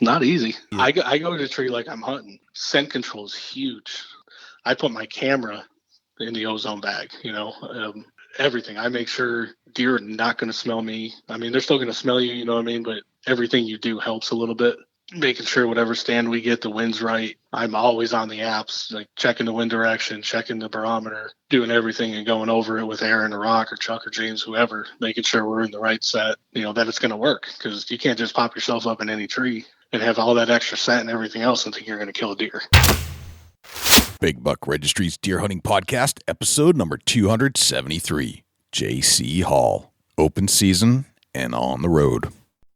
Not easy. Yeah. I go to the tree like I'm hunting. Scent control is huge. I put my camera in the ozone bag, everything. I make sure deer are not going to smell me. I mean, they're still going to smell you, you know what I mean? But everything you do helps a little bit. Making sure whatever stand we get, the wind's right. I'm always on the apps, like checking the wind direction, checking the barometer, doing everything and going over it with Aaron or Rock or Chuck or James, whoever, making sure we're in the right set, that it's going to work. Because you can't just pop yourself up in any tree and have all that extra scent and everything else and think you're going to kill a deer. Big Buck Registry's Deer Hunting Podcast, episode number 273. J.C. Hall. Open season and on the road.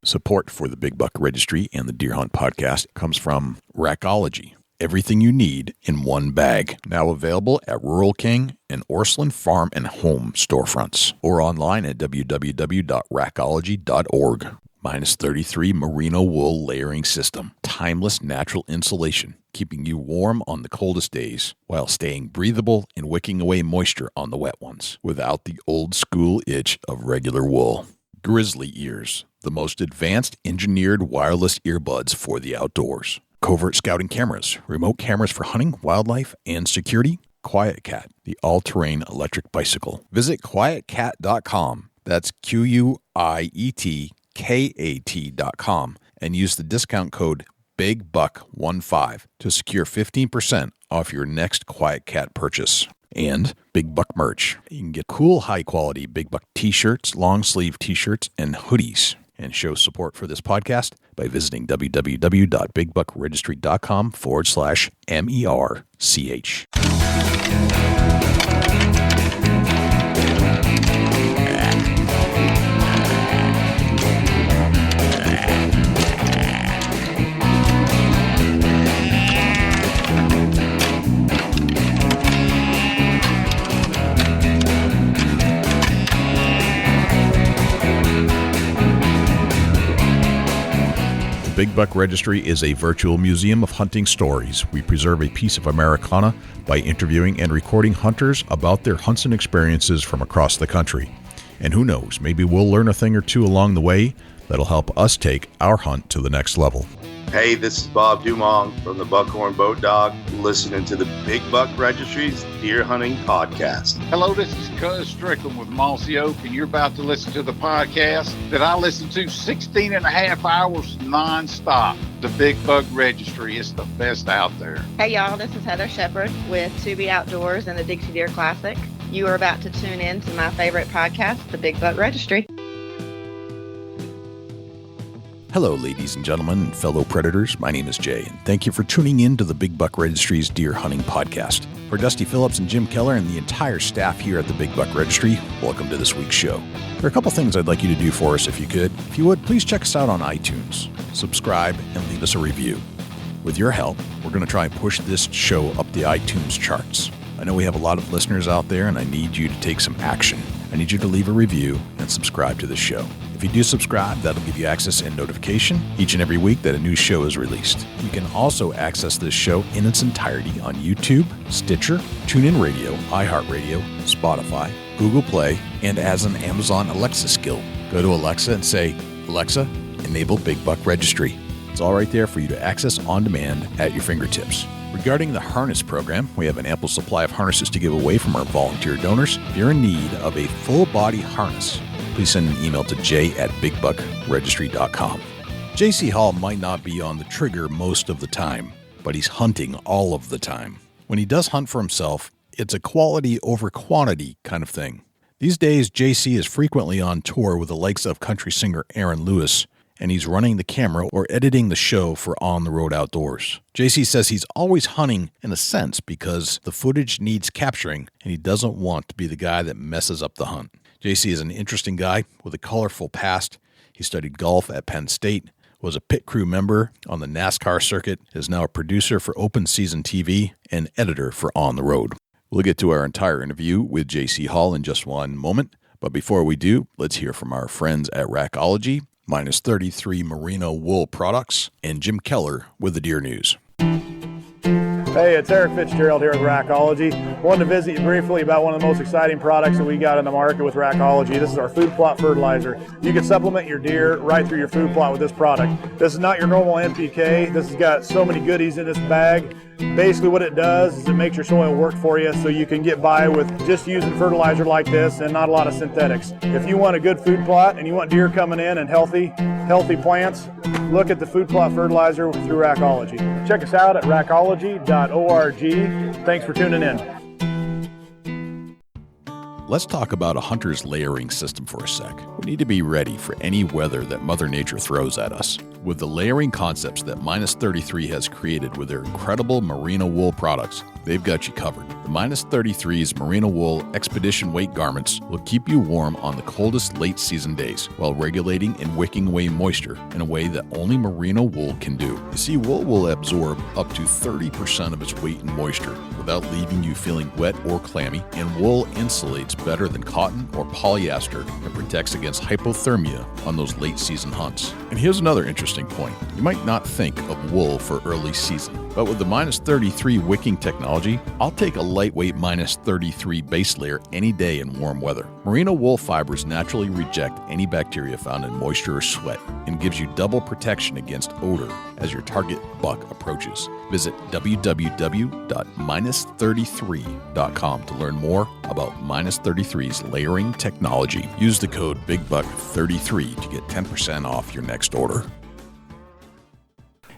Support for the Big Buck Registry and the Deer Hunt Podcast comes from Rackology. Everything you need in one bag. Now available at Rural King and Orslin Farm and Home storefronts. Or online at www.rackology.org. -33 merino wool layering system. Timeless natural insulation, keeping you warm on the coldest days while staying breathable and wicking away moisture on the wet ones without the old school itch of regular wool. Grizzly Ears, the most advanced engineered wireless earbuds for the outdoors. Covert scouting cameras, remote cameras for hunting, wildlife, and security. Quiet Cat, the all-terrain electric bicycle. Visit quietcat.com. That's QUIETKAT.com and use the discount code BIGBUCK15 to secure 15% off your next Quiet Cat purchase. And Big Buck merch. You can get cool, high-quality Big Buck t-shirts, long-sleeve t-shirts, and hoodies. And show support for this podcast by visiting www.bigbukregistry.com/MERCH. Big Buck Registry is a virtual museum of hunting stories. We preserve a piece of Americana by interviewing and recording hunters about their hunts and experiences from across the country. And who knows, maybe we'll learn a thing or two along the way that'll help us take our hunt to the next level. Hey, this is Bob Dumong from the Buckhorn Boat Dog, listening to the Big Buck Registry's Deer Hunting Podcast. Hello, this is Cuz Strickland with Mossy Oak, and you're about to listen to the podcast that I listen to 16 and a half hours nonstop. The Big Buck Registry is the best out there. Hey, y'all, this is Heather Shepard with To Be Outdoors and the Dixie Deer Classic. You are about to tune in to my favorite podcast, the Big Buck Registry. Hello, ladies and gentlemen and fellow predators. My name is Jay, and thank you for tuning in to the Big Buck Registry's Deer Hunting Podcast. For Dusty Phillips and Jim Keller and the entire staff here at the Big Buck Registry, welcome to this week's show. There are a couple things I'd like you to do for us if you could. If you would, please check us out on iTunes, subscribe, and leave us a review. With your help, we're going to try and push this show up the iTunes charts. I know we have a lot of listeners out there, and I need you to take some action. I need you to leave a review and subscribe to the show. If you do subscribe, that'll give you access and notification each and every week that a new show is released. You can also access this show in its entirety on YouTube, Stitcher, TuneIn Radio, iHeartRadio, Spotify, Google Play, and as an Amazon Alexa skill. Go to Alexa and say, Alexa, enable Big Buck Registry. It's all right there for you to access on demand at your fingertips. Regarding the harness program, we have an ample supply of harnesses to give away from our volunteer donors. If you're in need of a full-body harness, please send an email to j@bigbukregistry.com. J.C. Hall might not be on the trigger most of the time, but he's hunting all of the time. When he does hunt for himself, it's a quality over quantity kind of thing. These days, J.C. is frequently on tour with the likes of country singer Aaron Lewis, and he's running the camera or editing the show for On the Road Outdoors. JC says he's always hunting in a sense because the footage needs capturing and he doesn't want to be the guy that messes up the hunt. JC is an interesting guy with a colorful past. He studied golf at Penn State, was a pit crew member on the NASCAR circuit, is now a producer for Open Season TV and editor for On the Road. We'll get to our entire interview with JC Hall in just one moment, but before we do, let's hear from our friends at Rackology, -33 merino wool products, and Jim Keller with the Deer News. Hey, it's Eric Fitzgerald here with Rackology. Wanted to visit you briefly about one of the most exciting products that we got in the market with Rackology. This is our food plot fertilizer. You can supplement your deer right through your food plot with this product. This is not your normal NPK. This has got so many goodies in this bag. Basically what it does is it makes your soil work for you so you can get by with just using fertilizer like this and not a lot of synthetics. If you want a good food plot and you want deer coming in and healthy plants, look at the food plot fertilizer through Rackology. Check us out at rackology.org. Thanks for tuning in. Let's talk about a hunter's layering system for a sec. We need to be ready for any weather that Mother Nature throws at us. With the layering concepts that Minus 33 has created with their incredible merino wool products, they've got you covered. The Minus 33's merino wool expedition weight garments will keep you warm on the coldest late season days while regulating and wicking away moisture in a way that only merino wool can do. You see, wool will absorb up to 30% of its weight in moisture without leaving you feeling wet or clammy, and wool insulates better than cotton or polyester and protects against hypothermia on those late season hunts. And here's another interesting point. You might not think of wool for early season, but with the Minus 33 wicking technology, I'll take a lightweight Minus 33 base layer any day in warm weather. Merino wool fibers naturally reject any bacteria found in moisture or sweat and gives you double protection against odor as your target buck approaches. Visit www.minus33.com to learn more about Minus 33's layering technology. Use the code BIGBUCK33 to get 10% off your next order.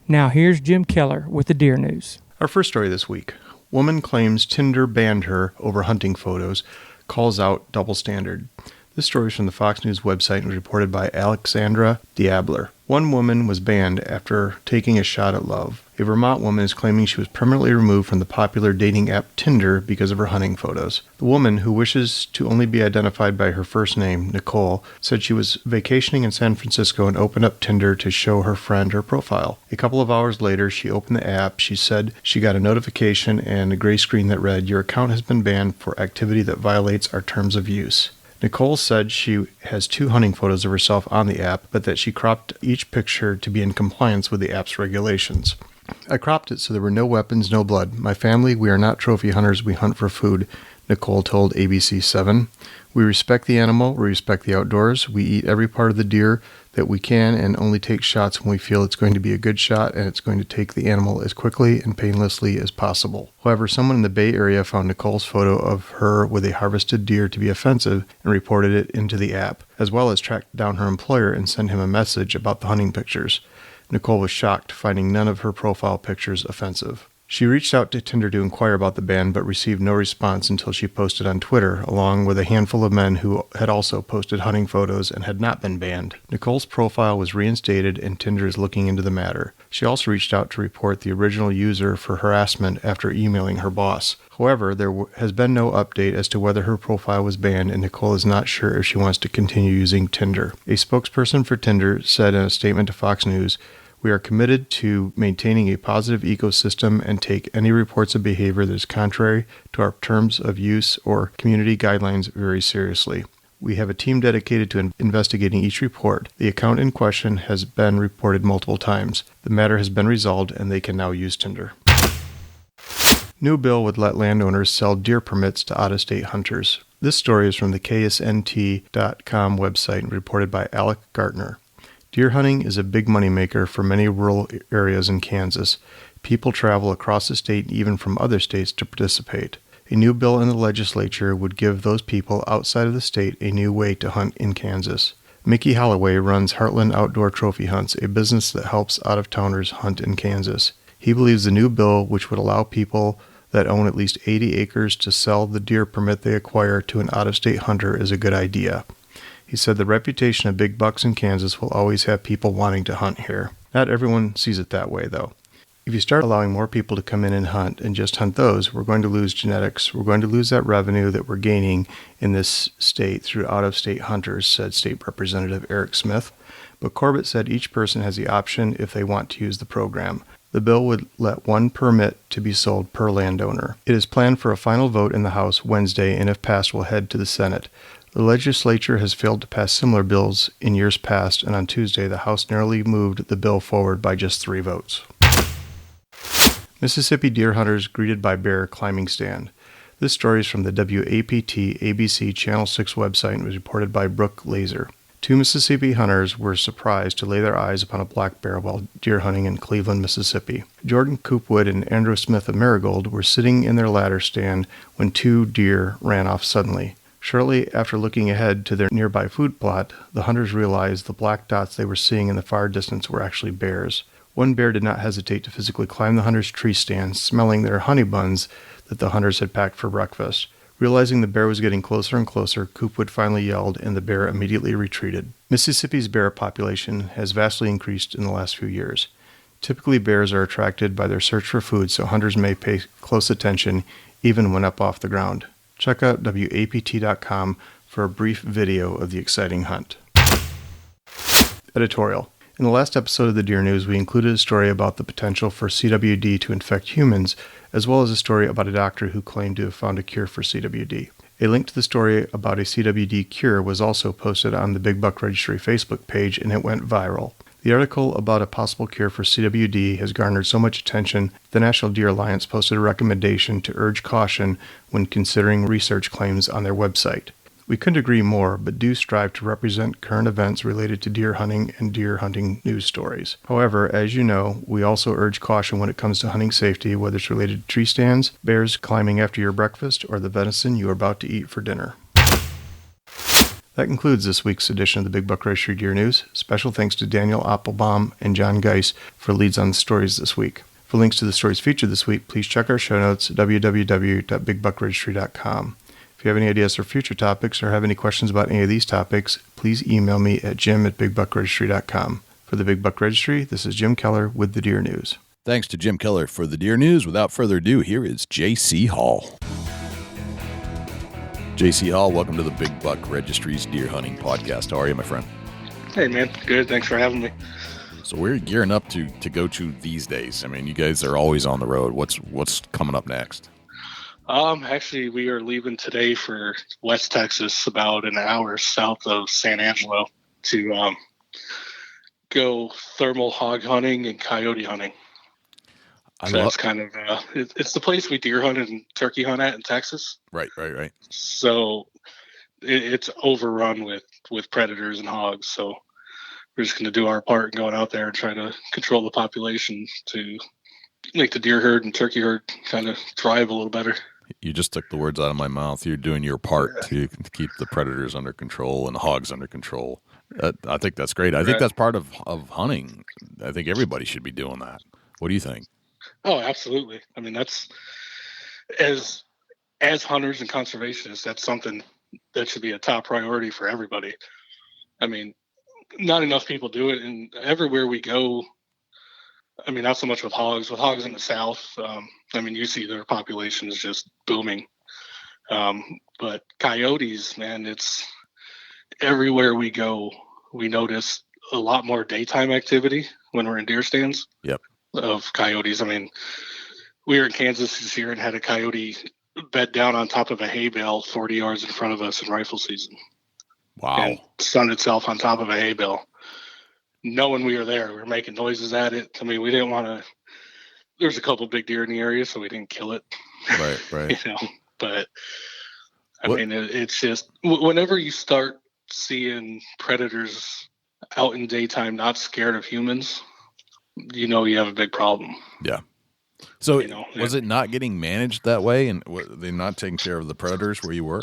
Now here's Jim Keller with the Deer News. Our first story this week. Woman claims Tinder banned her over hunting photos, calls out double standard. This story is from the Fox News website and was reported by Alexandra Diabler. One woman was banned after taking a shot at love. A Vermont woman is claiming she was permanently removed from the popular dating app Tinder because of her hunting photos. The woman, who wishes to only be identified by her first name, Nicole, said she was vacationing in San Francisco and opened up Tinder to show her friend her profile. A couple of hours later, she opened the app. She said she got a notification and a gray screen that read, "Your account has been banned for activity that violates our terms of use." Nicole said she has 2 hunting photos of herself on the app, but that she cropped each picture to be in compliance with the app's regulations. "I cropped it so there were no weapons, no blood. My family, we are not trophy hunters, we hunt for food," Nicole told ABC7. "We respect the animal, we respect the outdoors, we eat every part of the deer that we can and only take shots when we feel it's going to be a good shot and it's going to take the animal as quickly and painlessly as possible." However, someone in the Bay Area found Nicole's photo of her with a harvested deer to be offensive and reported it into the app, as well as tracked down her employer and sent him a message about the hunting pictures. Nicole was shocked, finding none of her profile pictures offensive. She reached out to Tinder to inquire about the ban, but received no response until she posted on Twitter, along with a handful of men who had also posted hunting photos and had not been banned. Nicole's profile was reinstated, and Tinder is looking into the matter. She also reached out to report the original user for harassment after emailing her boss. However, there has been no update as to whether her profile was banned, and Nicole is not sure if she wants to continue using Tinder. A spokesperson for Tinder said in a statement to Fox News, "We are committed to maintaining a positive ecosystem and take any reports of behavior that is contrary to our terms of use or community guidelines very seriously. We have a team dedicated to investigating each report. The account in question has been reported multiple times. The matter has been resolved and they can now use Tinder." New bill would let landowners sell deer permits to out-of-state hunters. This story is from the KSNT.com website and reported by Alec Gartner. Deer hunting is a big moneymaker for many rural areas in Kansas. People travel across the state, even from other states, to participate. A new bill in the legislature would give those people outside of the state a new way to hunt in Kansas. Mickey Holloway runs Heartland Outdoor Trophy Hunts, a business that helps out-of-towners hunt in Kansas. He believes the new bill, which would allow people that own at least 80 acres to sell the deer permit they acquire to an out-of-state hunter, is a good idea. He said the reputation of big bucks in Kansas will always have people wanting to hunt here. Not everyone sees it that way, though. If you start allowing more people to come in and hunt and just hunt those, we're going to lose genetics. We're going to lose that revenue that we're gaining in this state through out-of-state hunters, said State Representative Eric Smith. But Corbett said each person has the option if they want to use the program. The bill would let 1 permit to be sold per landowner. It is planned for a final vote in the House Wednesday, and if passed, will head to the Senate. The legislature has failed to pass similar bills in years past, and on Tuesday, the House narrowly moved the bill forward by just 3 votes. Mississippi deer hunters greeted by bear climbing stand. This story is from the WAPT ABC Channel 6 website and was reported by Brooke Laser. 2 Mississippi hunters were surprised to lay their eyes upon a black bear while deer hunting in Cleveland, Mississippi. Jordan Coopwood and Andrew Smith of Marigold were sitting in their ladder stand when 2 deer ran off suddenly. Shortly after looking ahead to their nearby food plot, the hunters realized the black dots they were seeing in the far distance were actually bears. One bear did not hesitate to physically climb the hunters' tree stand, smelling their honey buns that the hunters had packed for breakfast. Realizing the bear was getting closer and closer, Coopwood finally yelled, and the bear immediately retreated. Mississippi's bear population has vastly increased in the last few years. Typically, bears are attracted by their search for food, so hunters may pay close attention even when up off the ground. Check out WAPT.com for a brief video of the exciting hunt. Editorial. In the last episode of the Deer News, we included a story about the potential for CWD to infect humans, as well as a story about a doctor who claimed to have found a cure for CWD. A link to the story about a CWD cure was also posted on the Big Buck Registry Facebook page, and it went viral. The article about a possible cure for CWD has garnered so much attention, the National Deer Alliance posted a recommendation to urge caution when considering research claims on their website. We couldn't agree more, but do strive to represent current events related to deer hunting and deer hunting news stories. However, as you know, we also urge caution when it comes to hunting safety, whether it's related to tree stands, bears climbing after your breakfast, or the venison you are about to eat for dinner. That concludes this week's edition of the Big Buck Registry Deer News. Special thanks to Daniel Applebaum and John Geis for leads on the stories this week. For links to the stories featured this week, please check our show notes at www.bigbuckregistry.com. If you have any ideas for future topics or have any questions about any of these topics, please email me at jim@bigbuckregistry.com. For the Big Buck Registry, this is Jim Keller with the Deer News. Thanks to Jim Keller for the Deer News. Without further ado, here is J.C. Hall. J.C. Hall, welcome to the Big Buck Registry's Deer Hunting Podcast. How are you, my friend? Hey, man. Good. Thanks for having me. So we're gearing up to go to these days. I mean, you guys are always on the road. What's coming up next? Actually, we are leaving today for West Texas, about an hour south of San Angelo, to go thermal hog hunting and coyote hunting. That's kind of it's the place we deer hunt and turkey hunt at in Texas. Right. So it's overrun with predators and hogs. So we're just going to do our part in going out there and try to control the population to make the deer herd and turkey herd kind of thrive a little better. You just took the words out of my mouth. You're doing your part to keep the predators under control and the hogs under control. I think that's great. I think that's part of hunting. I think everybody should be doing that. What do you think? Oh, absolutely. I mean, that's as hunters and conservationists, that's something that should be a top priority for everybody. I mean, not enough people do it, and everywhere we go, I mean, not so much with hogs. With hogs in the South, I mean, you see their population is just booming. But coyotes, man, it's everywhere we go, we notice a lot more daytime activity when we're in deer stands. Yep. Of coyotes. I mean, we were in Kansas this year and had a coyote bed down on top of a hay bale 40 yards in front of us in rifle season. Wow. And sunned itself on top of a hay bale. Knowing we were there, we were making noises at it. I mean, we didn't want to. There's a couple big deer in the area, so we didn't kill it. Right. But I mean, it's just whenever you start seeing predators out in daytime, not scared of humans, you know you have a big problem. Yeah. So was it not getting managed that way, and were they not taking care of the predators where you were?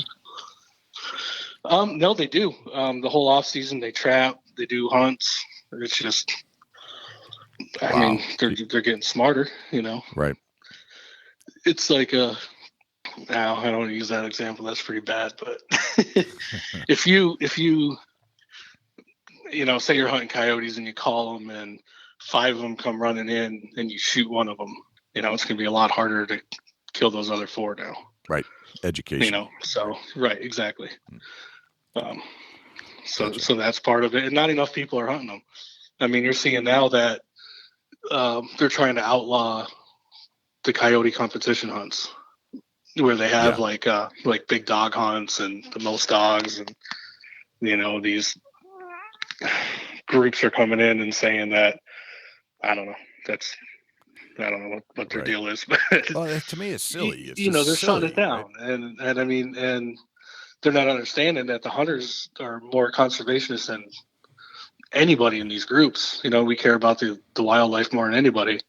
No, they do. The whole off season, they trap, they do hunts. It's just, I mean, they're getting smarter, Right. It's like I don't want to use that example. That's pretty bad. But if you say you're hunting coyotes and you call them and 5 of them come running in and you shoot one of them, it's going to be a lot harder to kill those other 4 now. Right. Education. So right. Exactly. So that's part of it. And not enough people are hunting them. I mean, you're seeing now that they're trying to outlaw the coyote competition hunts where they have like big dog hunts and the most dogs, and these groups are coming in and saying that, I don't know, I don't know what their deal is, but well, to me, it's silly. It's they're silly, shutting it down, right? and I mean, and they're not understanding that the hunters are more conservationists than anybody in these groups. We care about the wildlife more than anybody,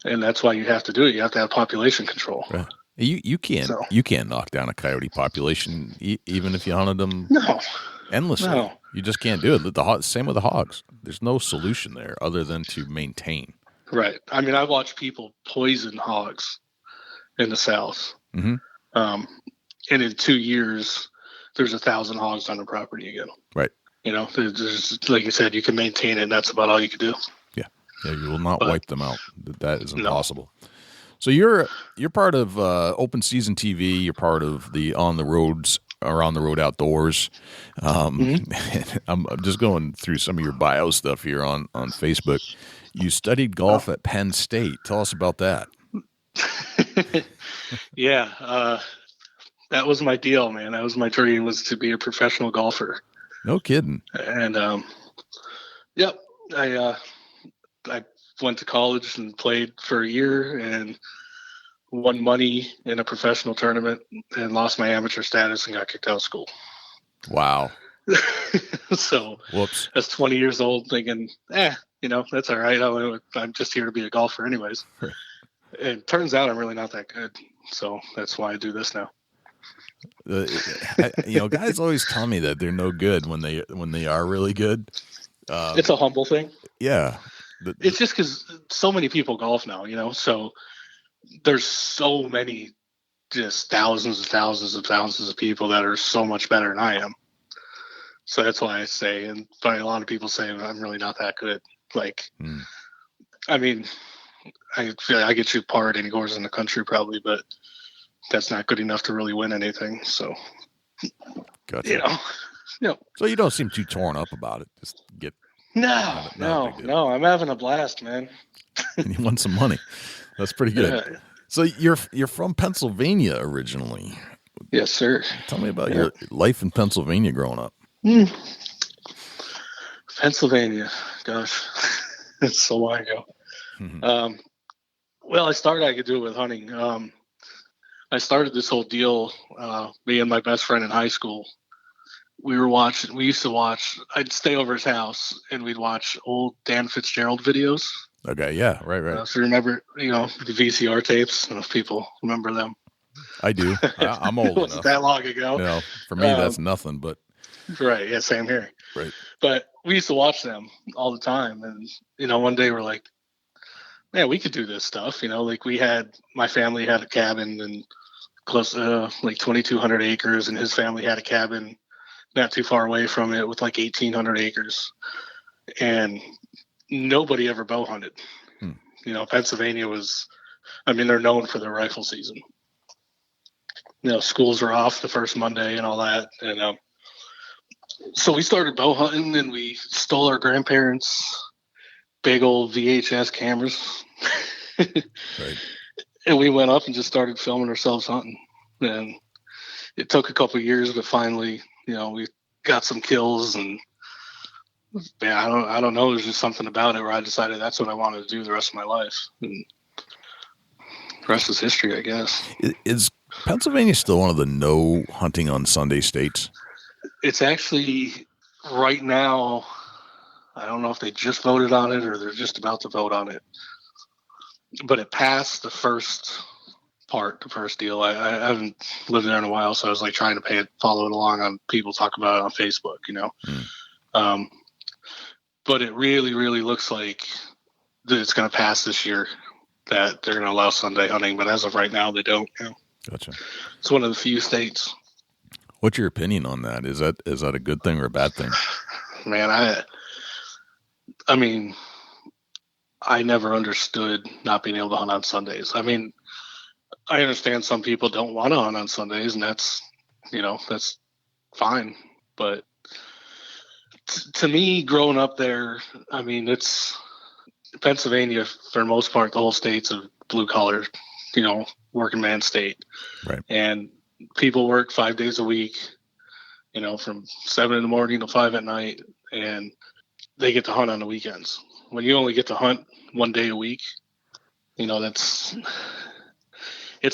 and that's why you have to do it. You have to have population control. Right. You can't knock down a coyote population even if you hunted them endlessly. No. You just can't do it. Same with the hogs. There's no solution there other than to maintain. Right. I mean, I watched people poison hogs in the South. Mm-hmm. And in 2 years, there's 1,000 hogs on the property again. Right. There's, like you said, you can maintain it, and that's about all you can do. Yeah. You will not wipe them out. That is impossible. No. So you're part of Open Season TV. You're part of the On the Roads or On the Road Outdoors. Mm-hmm. I'm just going through some of your bio stuff here on Facebook. You studied golf at Penn State. Tell us about that. Yeah, that was my deal, man. That was my dream, was to be a professional golfer. No kidding. And yep, I went to college and played for a year and won money in a professional tournament and lost my amateur status and got kicked out of school. Wow. So whoops. I was 20 years old thinking, that's all right. I'm just here to be a golfer anyways. Right. It turns out I'm really not that good. So that's why I do this now. Guys always tell me that they're no good when they are really good. It's a humble thing. Yeah. It's just because so many people golf now, so there's so many, just thousands and thousands and thousands of people that are so much better than I am. So that's why I say, and a lot of people say I'm really not that good. I mean, I feel like I get shoot par at any course in the country probably, but that's not good enough to really win anything. So, gotcha. So you don't seem too torn up about it. Just get no. I'm having a blast, man. And you won some money. That's pretty good. Yeah. So you're from Pennsylvania originally. Yes, sir. Tell me about your life in Pennsylvania growing up. Pennsylvania, gosh, it's so long ago. Mm-hmm. Well, I could do it with hunting. I started this whole deal, me and my best friend in high school. We used to watch, I'd stay over his house and we'd watch old Dan Fitzgerald videos. Okay. Yeah. Right. So remember, the VCR tapes, if people remember them. I do. I'm old enough. That long ago. For me, that's nothing, but. Right. Yeah. Same here. Right. But we used to watch them all the time. And, one day we're like, man, we could do this stuff. My family had a cabin and close to 2,200 acres, and his family had a cabin not too far away from it with 1,800 acres. And nobody ever bow hunted. Pennsylvania they're known for their rifle season. Schools are off the first Monday and all that. And so we started bow hunting, and we stole our grandparents' big old VHS cameras. Right. And we went up and just started filming ourselves hunting. And it took a couple of years, but finally, we got some kills. And I don't know. There's just something about it where I decided that's what I wanted to do the rest of my life. And the rest is history, I guess. Is Pennsylvania still one of the no hunting on Sunday states? It's actually right now. I don't know if they just voted on it or they're just about to vote on it. But it passed the first deal. I haven't lived there in a while, so I was trying to follow it along on people talk about it on Facebook, But it really, really looks like that it's going to pass this year, that they're going to allow Sunday hunting. But as of right now, they don't. Gotcha. It's one of the few states. What's your opinion on that? Is that a good thing or a bad thing? Man, I mean, I never understood not being able to hunt on Sundays. I mean, I understand some people don't want to hunt on Sundays, and that's fine. But to me, growing up there, I mean, it's Pennsylvania, for the most part, the whole state's a blue collar, working man state. Right. And people work 5 days a week, from 7 a.m. to 5 p.m, and they get to hunt on the weekends. When you only get to hunt 1 day a week, it's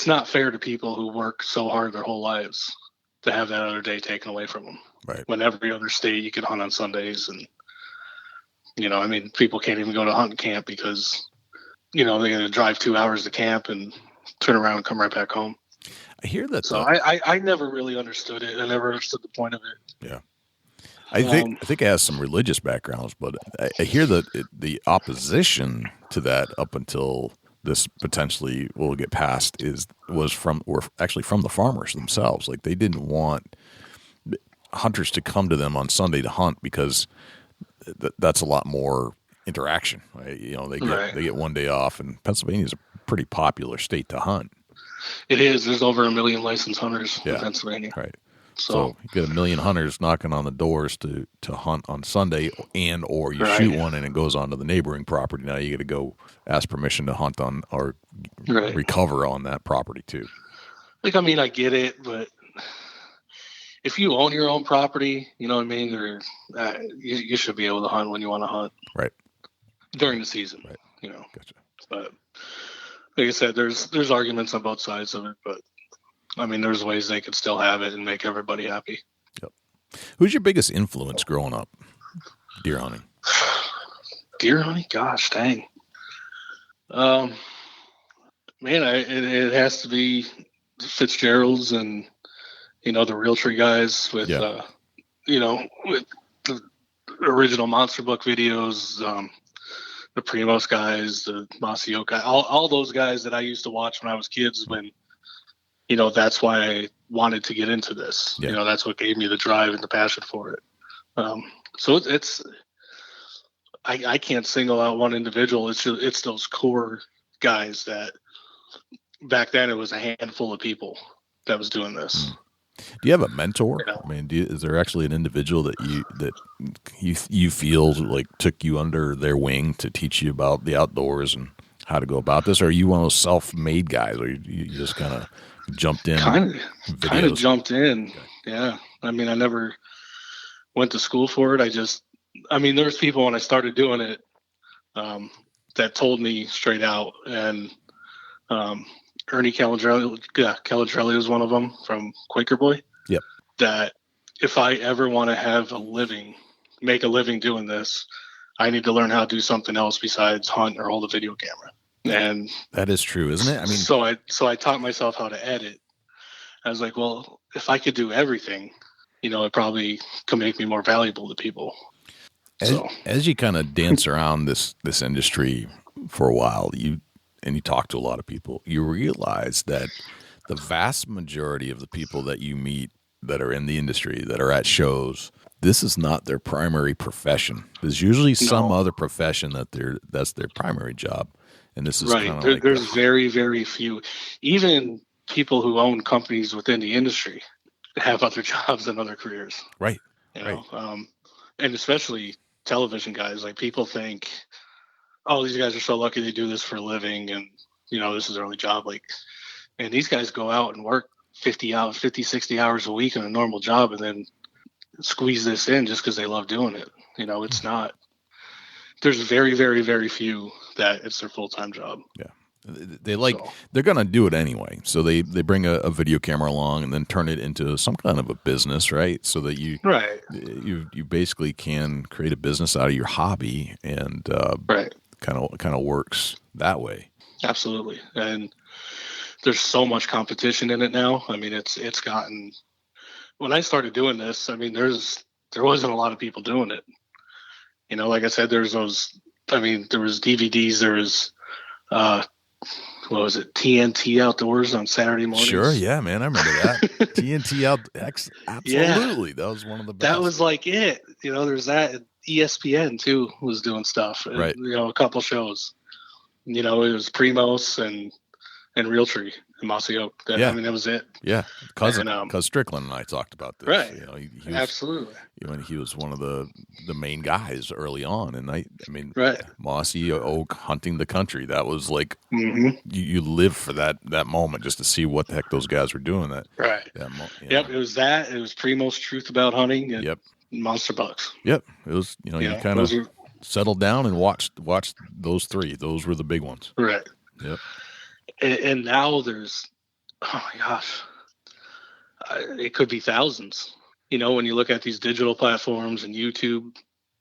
not fair to people who work so hard their whole lives to have that other day taken away from them. Right. When every other state you can hunt on Sundays, and people can't even go to hunting camp because they're going to drive 2 hours to camp and turn around and come right back home. I hear that. So I never really understood it. I never understood the point of it. Yeah. I think it has some religious backgrounds, but I hear that the opposition to that up until this potentially will get passed were actually from the farmers themselves. Like, they didn't want hunters to come to them on Sunday to hunt because that's a lot more interaction. Right? They get one day off, and Pennsylvania is a pretty popular state to hunt. It is. There's over 1 million licensed hunters in Pennsylvania. Right. So you get 1 million hunters knocking on the doors to hunt on Sunday, or you shoot one and it goes onto the neighboring property. Now you got to go ask permission to hunt on or recover on that property too. I get it, but if you own your own property, you know what I mean? Or you should be able to hunt when you want to hunt. Right. During the season. Right. Gotcha. But like I said, there's arguments on both sides of it, but there's ways they could still have it and make everybody happy. Yep. Who's your biggest influence growing up deer hunting? Deer hunting? Gosh, dang. It has to be Fitzgerald's and, the Realtree guys with, with the original Monster Book videos, the Primos guys, the Masio guys, all those guys that I used to watch when I was kids when, that's why I wanted to get into this. Yeah. That's what gave me the drive and the passion for it. So I can't single out one individual. It's those core guys that back then it was a handful of people that was doing this. Do you have a mentor? Is there actually an individual that you feel like took you under their wing to teach you about the outdoors and how to go about this? Or are you one of those self-made guys, or you just kind of jumped in? Kind of jumped in. Yeah. I never went to school for it. There's people when I started doing it that told me straight out, and Ernie Caladrelli was one of them from Quaker Boy. Yep. That if I ever want to make a living doing this, I need to learn how to do something else besides hunt or hold a video camera. And that is true, isn't it? So I taught myself how to edit. I was like, well, if I could do everything, it probably could make me more valuable to people. As you kind of dance around this industry for a while, you talk to a lot of people, you realize that the vast majority of the people that you meet that are in the industry, that are at shows, this is not their primary profession. There's usually some other profession that's their primary job. And this is kind of there's very, very few. Even people who own companies within the industry have other jobs and other careers. Right. And especially television guys. Like, people think, oh, these guys are so lucky they do this for a living, and this is their only job. Like, and these guys go out and work 50, 60 hours a week in a normal job, and then squeeze this in just because they love doing it. It's not. There's very, very, very few that it's their full-time job. Yeah. They're going to do it anyway. So they bring a video camera along and then turn it into some kind of a business, right? So that you basically can create a business out of your hobby, and kind of works that way. Absolutely. And there's so much competition in it now. It's gotten, when I started doing this, there wasn't a lot of people doing it. Like I said, there was DVDs, there was, what was it, TNT Outdoors on Saturday mornings. Sure, yeah, man, I remember that. TNT absolutely. Yeah. That was one of the best. That was like it. There's that. ESPN too was doing stuff. Right. A couple shows. It was Primos and Realtree and Mossy Oak. That was it. Yeah, Cuz Strickland and I talked about this. Right. He was, absolutely. He was one of the main guys early on, and right. Mossy Oak hunting the country. That was like you live for that moment just to see what the heck those guys were doing. Right. Yep. It was that. It was Primos Truth About Hunting. And Monster Bucks. Yep. It was. You kind of settled down and watched those three. Those were the big ones. Right. Yep. And now there's, oh my gosh, it could be thousands. You know, when you look at these digital platforms and YouTube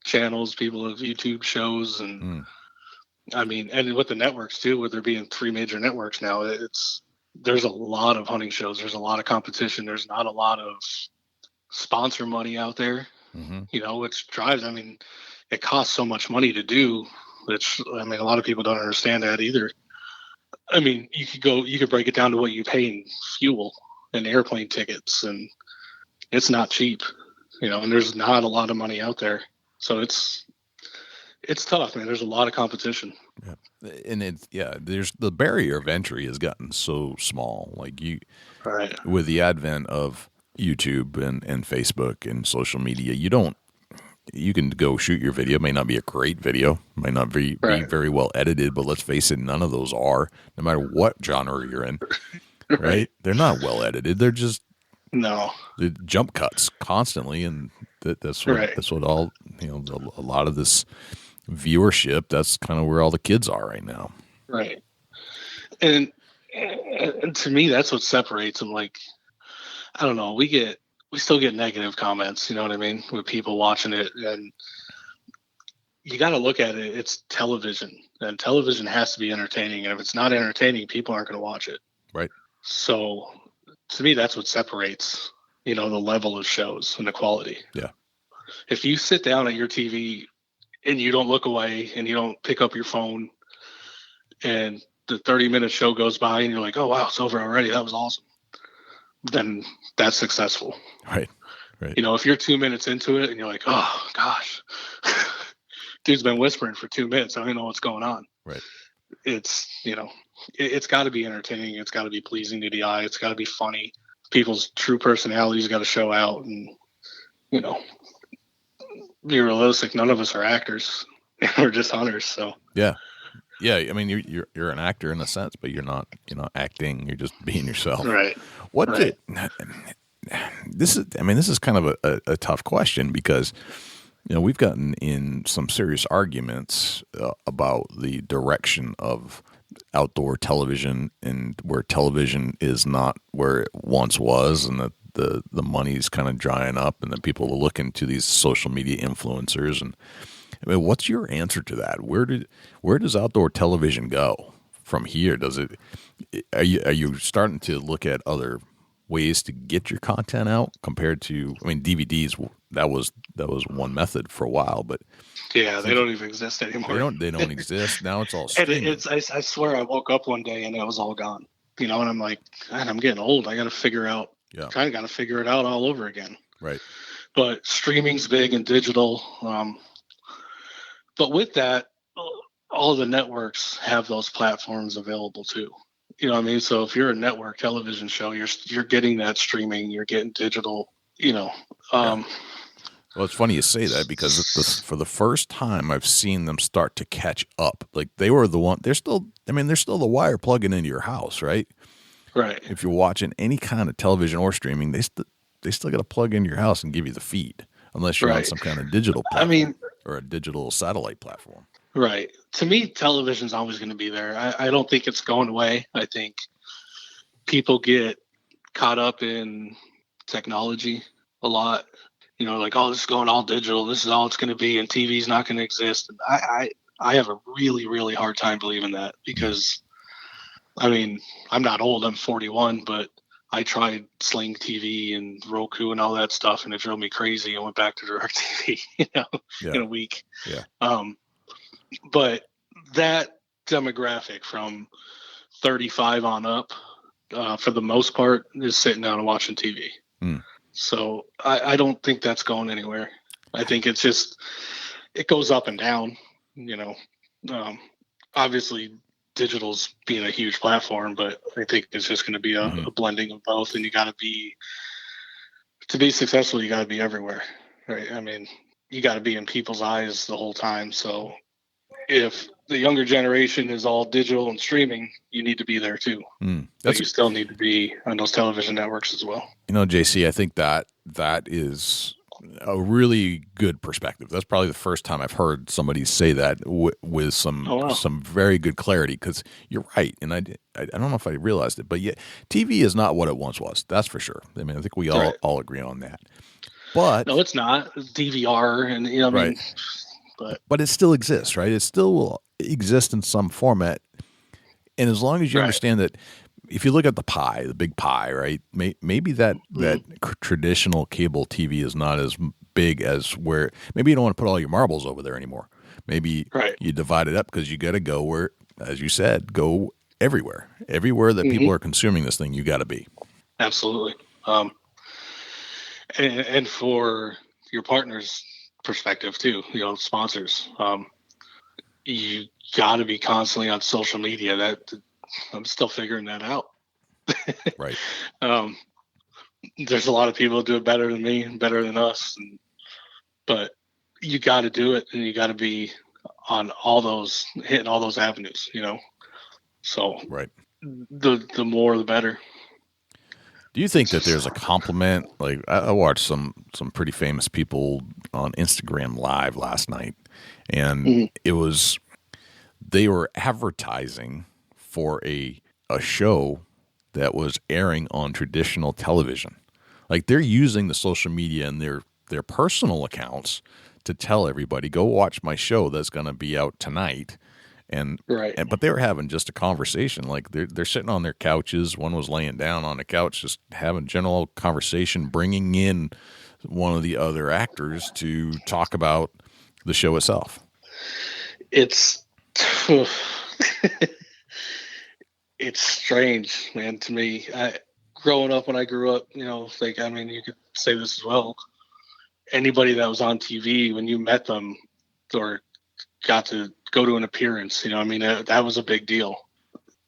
channels, people have YouTube shows, and I mean, and with the networks too, with there being 3 major networks now, there's a lot of hunting shows. There's a lot of competition. There's not a lot of sponsor money out there, you know, which drives, I mean, it costs so much money to do, which, I mean, a lot of people don't understand that either. I mean, you could break it down to what you pay in fuel and airplane tickets, and it's not cheap, you know, and there's not a lot of money out there. So it's tough, man. There's a lot of competition. Yeah. And there's the barrier of entry has gotten so small. Like with the advent of YouTube and Facebook and social media, you can go shoot your video. It may not be a great video, might not be very well edited, but let's face it, none of those are, no matter what genre you're in, right? They're not well edited. They're just the jump cuts constantly, and that's what all, you know, a lot of this viewership, that's kind of where all the kids are right now. Right. And to me, that's what separates them. Like, I don't know, we still get negative comments, you know what I mean, with people watching it, and you got to look at it. It's television, and television has to be entertaining. And if it's not entertaining, people aren't going to watch it. Right. So to me, that's what separates, you know, the level of shows and the quality. Yeah. If you sit down at your TV and you don't look away and you don't pick up your phone, and the 30-minute show goes by and you're like, oh, wow, it's over already, that was awesome, then that's successful. Right. You know, if you're 2 minutes into it and you're like, oh, gosh, dude's been whispering for 2 minutes, I don't even know what's going on. Right. It's, you know, it's got to be entertaining. It's got to be pleasing to the eye. It's got to be funny. People's true personalities got to show out, and, you know, be realistic. None of us are actors. We're just hunters. So yeah. I mean, you're an actor in a sense, but you're not acting. You're just being yourself. Right. This is kind of a tough question, because, you know, we've gotten in some serious arguments about the direction of outdoor television, and where television is not where it once was, and that the money's kind of drying up, and that people are looking to these social media influencers. And I mean, what's your answer to that? Where does outdoor television go from here? Are you starting to look at other ways to get your content out compared to, I mean, DVDs, that was one method for a while, but yeah, they don't even exist anymore. They don't exist now. It's all streaming. I swear, I woke up one day and it was all gone. You know, and I'm like, God, I'm getting old. I got to figure out. Yeah. Kind of got to figure it out all over again. Right. But streaming's big and digital. But with that, all the networks have those platforms available too. You know what I mean? So if you're a network television show, you're getting that streaming, you're getting digital, you know. Well, it's funny you say that, because for the first time I've seen them start to catch up. Like, they were the one, they're still the wire plugging into your house, right? Right. If you're watching any kind of television or streaming, they still got to plug into your house and give you the feed, unless you're on some kind of digital platform, or a digital satellite platform. Right. To me, television's always going to be there. I don't think it's going away. I think people get caught up in technology a lot. You know, like, oh, this is going all digital. This is all it's going to be, and TV's not going to exist. And I have a really, really hard time believing that, because, I mean, I'm not old. I'm 41, but I tried Sling TV and Roku and all that stuff, and it drove me crazy. I went back to DirecTV, in a week. Yeah. But that demographic from 35 on up, for the most part, is sitting down and watching TV. So I don't think that's going anywhere. I think it's just, it goes up and down, you know. Obviously, digital's being a huge platform, but I think it's just going to be a blending of both. And to be successful, you got to be everywhere, right? I mean, you got to be in people's eyes the whole time. So if the younger generation is all digital and streaming, you need to be there too. But you still need to be on those television networks as well. You know, JC, I think that is a really good perspective. That's probably the first time I've heard somebody say that with some very good clarity. Because you're right, and I don't know if I realized it, but yeah, TV is not what it once was. That's for sure. I mean, I think we all agree on that. But no, it's not. It's DVR, and I mean, but it still exists, right? It still will exist in some format, and as long as you understand that. If you look at the big pie, right? Maybe that traditional cable TV is not as big as where. Maybe you don't want to put all your marbles over there anymore. Maybe you divide it up because you got to go where, as you said, go everywhere. Everywhere that people are consuming this thing, you got to be. Absolutely. And for your partner's perspective too, sponsors, you got to be constantly on social media. That. I'm still figuring that out. Right. There's a lot of people who do it better than me, better than us, but you got to do it, and you got to be on hitting all those avenues, So the more, the better. Do you think that there's a compliment? Like I watched some pretty famous people on Instagram Live last night, and they were advertising for a show that was airing on traditional television. Like they're using the social media and their personal accounts to tell everybody, go watch my show that's going to be out tonight. But they were having just a conversation. Like they're sitting on their couches. One was laying down on the couch, just having general conversation, bringing in one of the other actors to talk about the show itself. It's it's strange, man, to me. Growing up, when I grew up, you could say this as well. Anybody that was on TV, when you met them or got to go to an appearance, that was a big deal.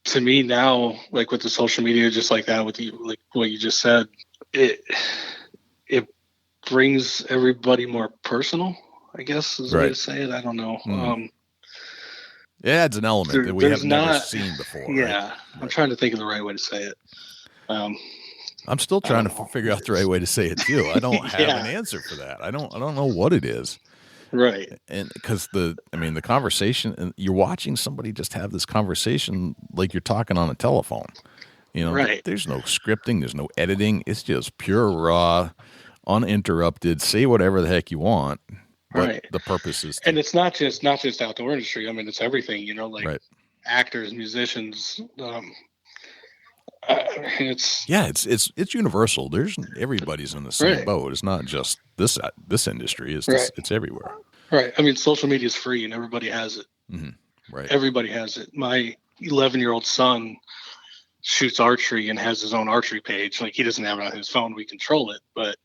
To me now, like with the social media, just like that, with like what you just said, it brings everybody more personal, I guess is the way to say it. I don't know. It adds an element that we have never seen before. Yeah, right? I'm trying to think of the right way to say it. I'm still trying to figure out the right way to say it too. I don't have an answer for that. I don't know what it is. Right. And because the conversation, and you're watching somebody just have this conversation like you're talking on a telephone. There's no scripting, there's no editing. It's just pure raw, uninterrupted. Say whatever the heck you want. But the purpose is, and it's not just outdoor industry. I mean, it's everything. Actors, musicians. It's universal. Everybody's in the same boat. It's not just this industry. It's everywhere. Right. I mean, social media is free, and everybody has it. Mm-hmm. Right. Everybody has it. My 11-year-old son shoots archery and has his own archery page. Like, he doesn't have it on his phone. We control it, but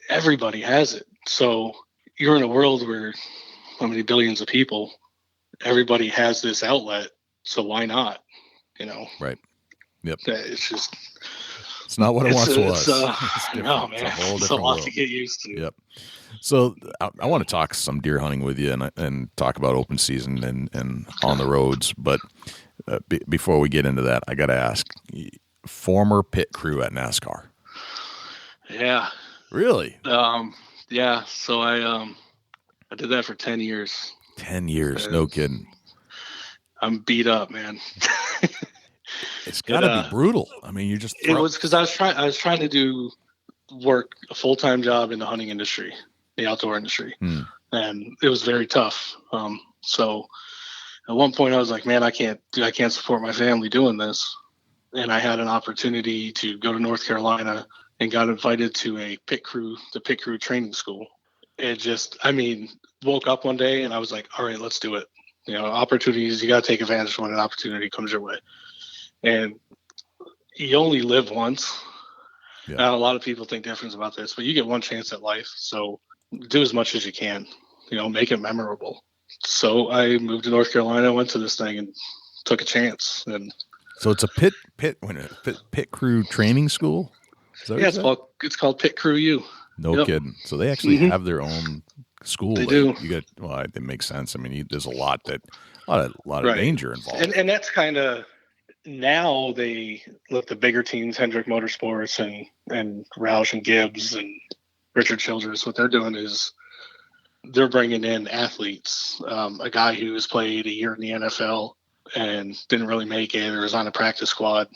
everybody has it. So you're in a world where how many billions of people, everybody has this outlet. So why not? Right. Yep. It's not what it once was. No, man. It's a lot to get used to. Yep. So I want to talk some deer hunting with you and talk about open season and on the roads. But before we get into that, I got to ask, former pit crew at NASCAR. Yeah. Really? Yeah. So I did that for 10 years. 10 years. No kidding. I'm beat up, man. It's got to be brutal. I mean, it was because I was trying to do work a full-time job in the hunting industry, the outdoor industry, and it was very tough. So at one point I was like, man, I can't support my family doing this. And I had an opportunity to go to North Carolina and got invited to the pit crew training school. It just, woke up one day and I was like, all right, let's do it. Opportunities, you got to take advantage when an opportunity comes your way. And you only live once. Yeah. Now, a lot of people think different about this, but you get one chance at life. So do as much as you can, make it memorable. So I moved to North Carolina, went to this thing and took a chance. And so it's a pit crew training school? Yeah, it's called Pit Crew U. No kidding. So they actually have their own school. They do. It makes sense. There's a lot of danger involved. And that's kind of, now they look, the bigger teams, Hendrick Motorsports and Roush and Gibbs and Richard Childress, what they're doing is they're bringing in athletes. A guy who's played a year in the NFL and didn't really make it, or was on a practice squad.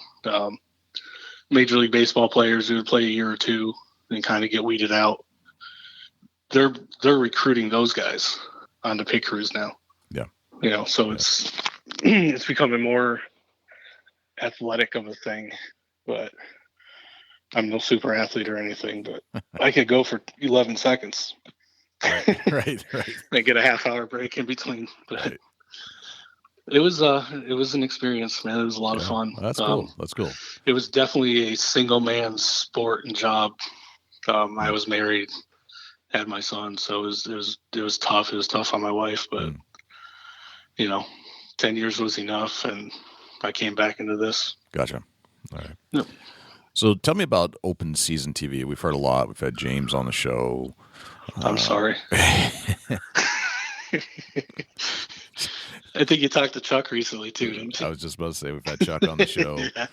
Major League Baseball players who would play a year or two and kind of get weeded out. They're recruiting those guys on the pit crews now. Yeah. You know, so it's becoming more athletic of a thing, but I'm no super athlete or anything, but I could go for 11 seconds. Right. And get a half-hour break in between. But right. It was an experience, man. It was a lot of fun. Well, that's cool. It was definitely a single man sport and job. I was married, had my son, so it was tough. It was tough on my wife, but you know, 10 years was enough, and I came back into this. Gotcha. All right. Yep. So tell me about open season TV. We've heard a lot. We've had James on the show. I'm sorry. I think you talked to Chuck recently too, didn't you? I was just about to say we've had Chuck on the show. Yeah.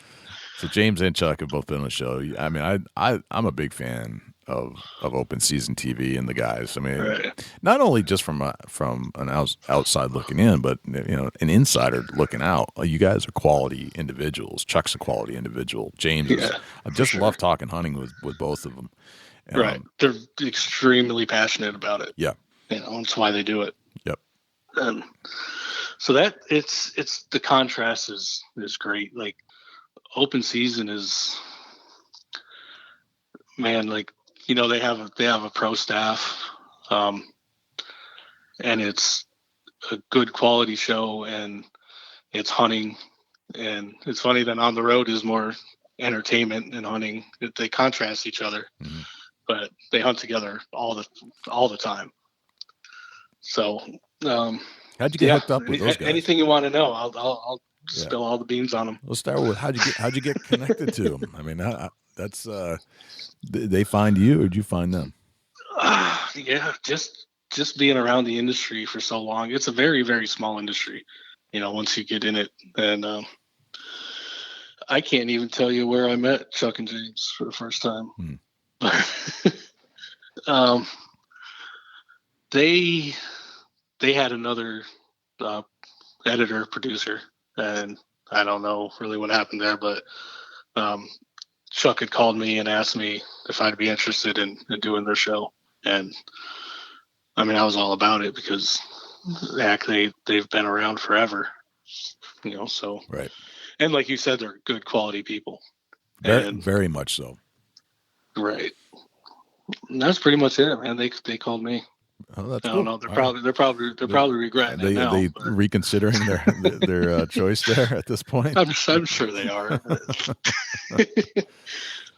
So James and Chuck have both been on the show. I mean, I'm a big fan of open season TV and the guys. I mean, right. Not only just from an outside looking in, but you know, an insider looking out. You guys are quality individuals. Chuck's a quality individual. James is. I just love talking hunting with both of them. Right, they're extremely passionate about it. Yeah, you know, that's why they do it. Yep. So that it's the contrast is great. Like open season is, man, like, you know, they have a pro staff, and it's a good quality show, and it's hunting, and it's funny that on the road is more entertainment and hunting. They contrast each other, but they hunt together all the time. So, how'd you get hooked up with those guys? Anything you want to know, I'll spill all the beans on them. Let's start with how'd you get connected to them? I mean, that's they find you, or did you find them? Yeah, just being around the industry for so long. It's a very, very small industry, you know, once you get in it. And I can't even tell you where I met Chuck and James for the first time. They had another editor, producer, and I don't know really what happened there, but Chuck had called me and asked me if I'd be interested in doing their show. And I mean, I was all about it because they've been around forever, you know, so. Right. And like you said, they're good quality people. Very much so. Right. And that's pretty much it, man. They called me. Oh, that's I don't know. They're probably regretting it now. They reconsidering their choice there at this point. I'm sure they are.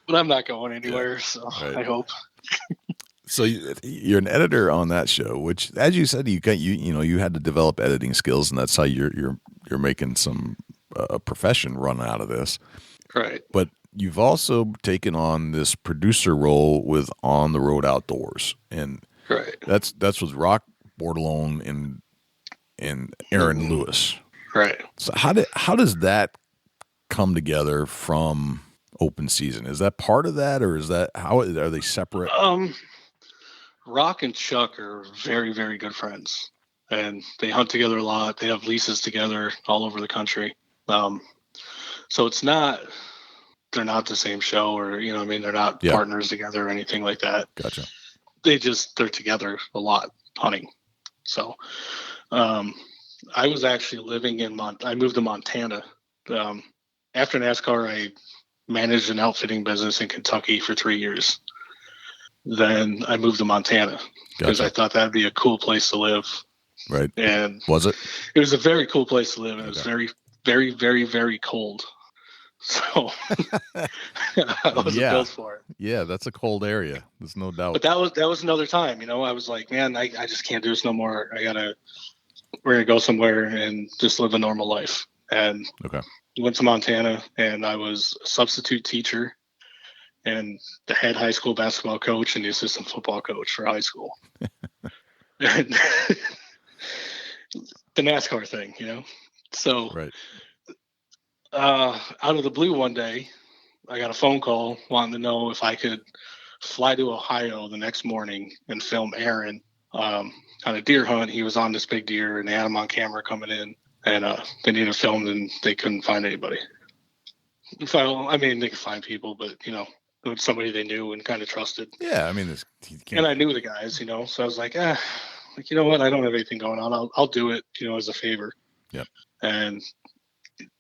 But I'm not going anywhere, so right. I hope. So you're an editor on that show, which, as you said, you had to develop editing skills, and that's how you're making some profession run out of this. Right. But you've also taken on this producer role with On the Road Outdoors, and right. That's with Rock Bordelon and Aaron Lewis. Right. So how does that come together from open season? Is that part of that, or is that how are they separate? Rock and Chuck are very, very good friends, and they hunt together a lot. They have leases together all over the country. So they're not the same show, or, you know what I mean? They're not partners together or anything like that. Gotcha. They're together a lot hunting. So, I was actually living I moved to Montana. After NASCAR, I managed an outfitting business in Kentucky for 3 years. Then I moved to Montana because I thought that'd be a cool place to live. Right. And was it? It was a very cool place to live. And it was very, very, very, very cold. So I wasn't built for it. Yeah, that's a cold area. There's no doubt. But that was another time, you know. I was like, man, I just can't do this no more. We're gonna go somewhere and just live a normal life. And went to Montana, and I was a substitute teacher and the head high school basketball coach and the assistant football coach for high school. And the NASCAR thing, you know. So right. Out of the blue one day, I got a phone call wanting to know if I could fly to Ohio the next morning and film Aaron on a deer hunt. He was on this big deer, and they had him on camera coming in, and they needed filmed, and they couldn't find anybody. So, I mean, they could find people, but, you know, it was somebody they knew and kind of trusted. Yeah, I mean, and I knew the guys, you know, so I was like, you know what? I don't have anything going on. I'll do it, you know, as a favor. Yep. And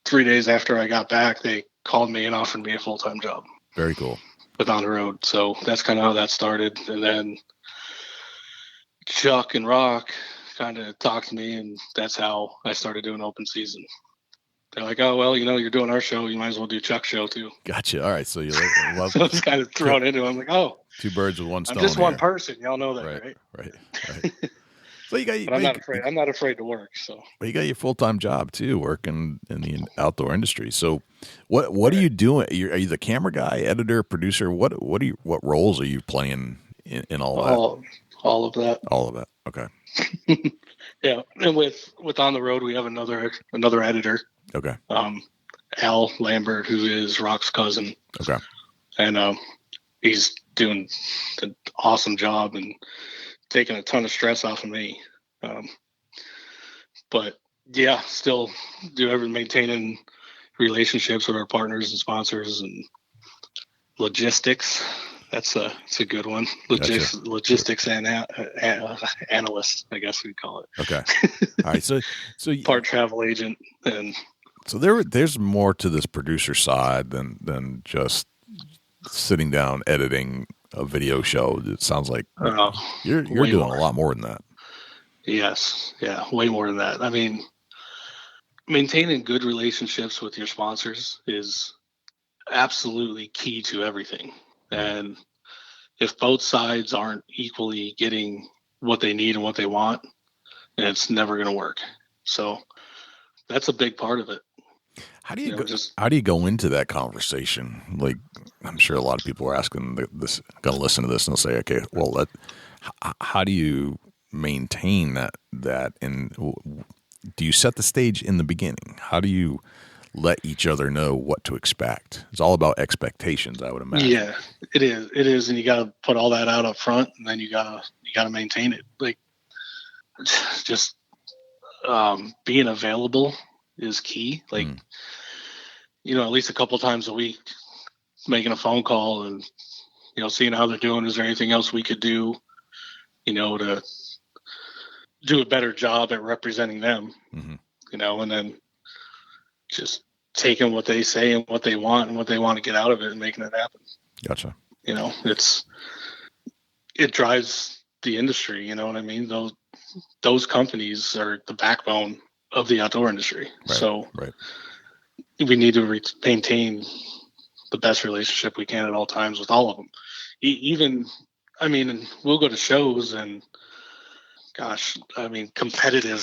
3 days after I got back, they called me and offered me a full-time job. Very cool. With On the Road. So that's kind of how that started. And then Chuck and Rock kind of talked to me, and that's how I started doing open season. They're like, oh, well, you know, you're doing our show. You might as well do Chuck's show too. Gotcha. All right. So you love so it's kind of thrown into it. I'm like, oh. 2 birds with 1 stone. I'm just one person. Y'all know that, right? Right. So you got. But I'm not afraid to work. So. But you got your full-time job too, working in the outdoor industry. So, what are you doing? Are you the camera guy, editor, producer? What roles are you playing in all that? All of that. All of that. Okay. Yeah, and with On the Road, we have another editor. Okay. Al Lambert, who is Rock's cousin. Okay. And he's doing an awesome job and taking a ton of stress off of me. But yeah, still maintaining relationships with our partners and sponsors and logistics. It's a good one. Logistics and analyst, I guess we'd call it. Okay. All right. So part travel agent, and so there's more to this producer side than just sitting down editing a video show. It sounds like you're doing a lot more than that. Yes. Yeah. Way more than that. I mean, maintaining good relationships with your sponsors is absolutely key to everything. And if both sides aren't equally getting what they need and what they want, it's never going to work. So that's a big part of it. How do you go into that conversation? Like, I'm sure a lot of people are asking this, going to listen to this and they'll say, okay, well, how do you maintain that? And do you set the stage in the beginning? How do you let each other know what to expect? It's all about expectations, I would imagine. Yeah, it is. And you got to put all that out up front, and then you got to maintain it. Like, just being available is key. Like, you know, at least a couple times a week, making a phone call and, you know, seeing how they're doing. Is there anything else we could do, you know, to do a better job at representing them, you know, and then just taking what they say and what they want to get out of it and making it happen. Gotcha. You know, it drives the industry. You know what I mean? Those companies are the backbone of the outdoor industry. Right, so right. We need to maintain the best relationship we can at all times with all of them. Even, I mean, we'll go to shows and gosh, I mean, competitive,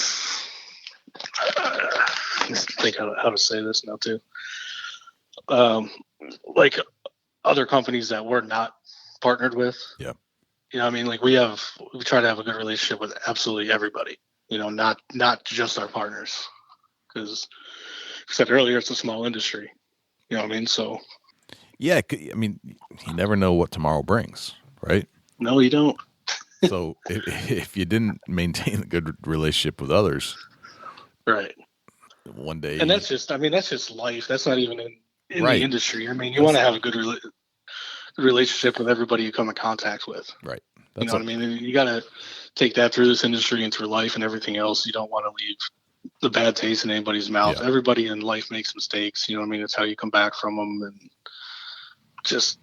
think how to say this now too. Like other companies that we're not partnered with. Yeah. You know, I mean, like we try to have a good relationship with absolutely everybody, you know, not just our partners, because I said earlier, it's a small industry, you know what I mean? So. Yeah. I mean, you never know what tomorrow brings, right? No, you don't. So if you didn't maintain a good relationship with others, right, one day, and that's just life. That's not even in right. the industry. I mean, you want to have a good relationship with everybody you come in contact with. Right. You know what I mean? And you got to take that through this industry and through life and everything else. You don't want to leave the bad taste in anybody's mouth. Yeah. Everybody in life makes mistakes. You know what I mean? It's how you come back from them, and just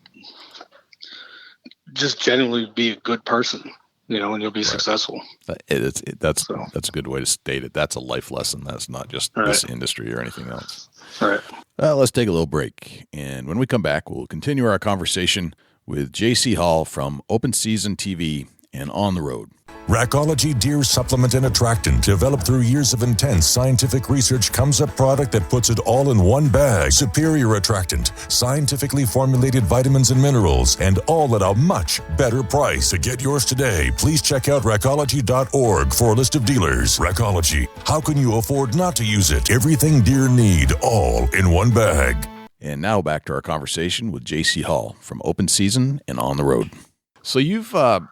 genuinely be a good person. You know, and you'll be successful. That's a good way to state it. That's a life lesson. That's not just this industry or anything else. All right. Let's take a little break. And when we come back, we'll continue our conversation with J.C. Hall from Open Season TV and On the Road. Rackology Deer Supplement and Attractant, developed through years of intense scientific research, comes a product that puts it all in one bag. Superior attractant, scientifically formulated vitamins and minerals, and all at a much better price. To get yours today, please check out rackology.org for a list of dealers. Rackology, how can you afford not to use it? Everything deer need, all in one bag. And now back to our conversation with J.C. Hall from Open Season and On the Road. So you've, I'm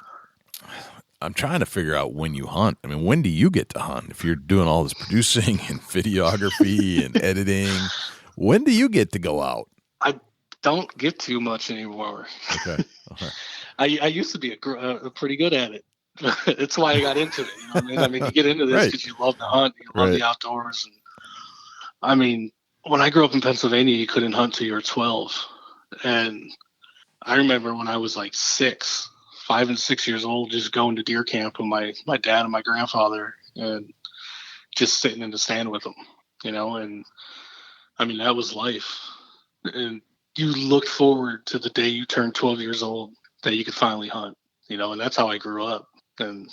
trying to figure out when you hunt. I mean, when do you get to hunt? If you're doing all this producing and videography and editing, when do you get to go out? I don't get too much anymore. Okay. Uh-huh. I used to be pretty good at it. It's why I got into it. You know what I mean? I mean, you get into this because you love to hunt, you love the outdoors. And I mean, when I grew up in Pennsylvania, you couldn't hunt till you were 12. And I remember when I was like 5 and 6 years old, just going to deer camp with my dad and my grandfather and just sitting in the stand with them, you know, and I mean, that was life. And you looked forward to the day you turned 12 years old that you could finally hunt, you know, and that's how I grew up. And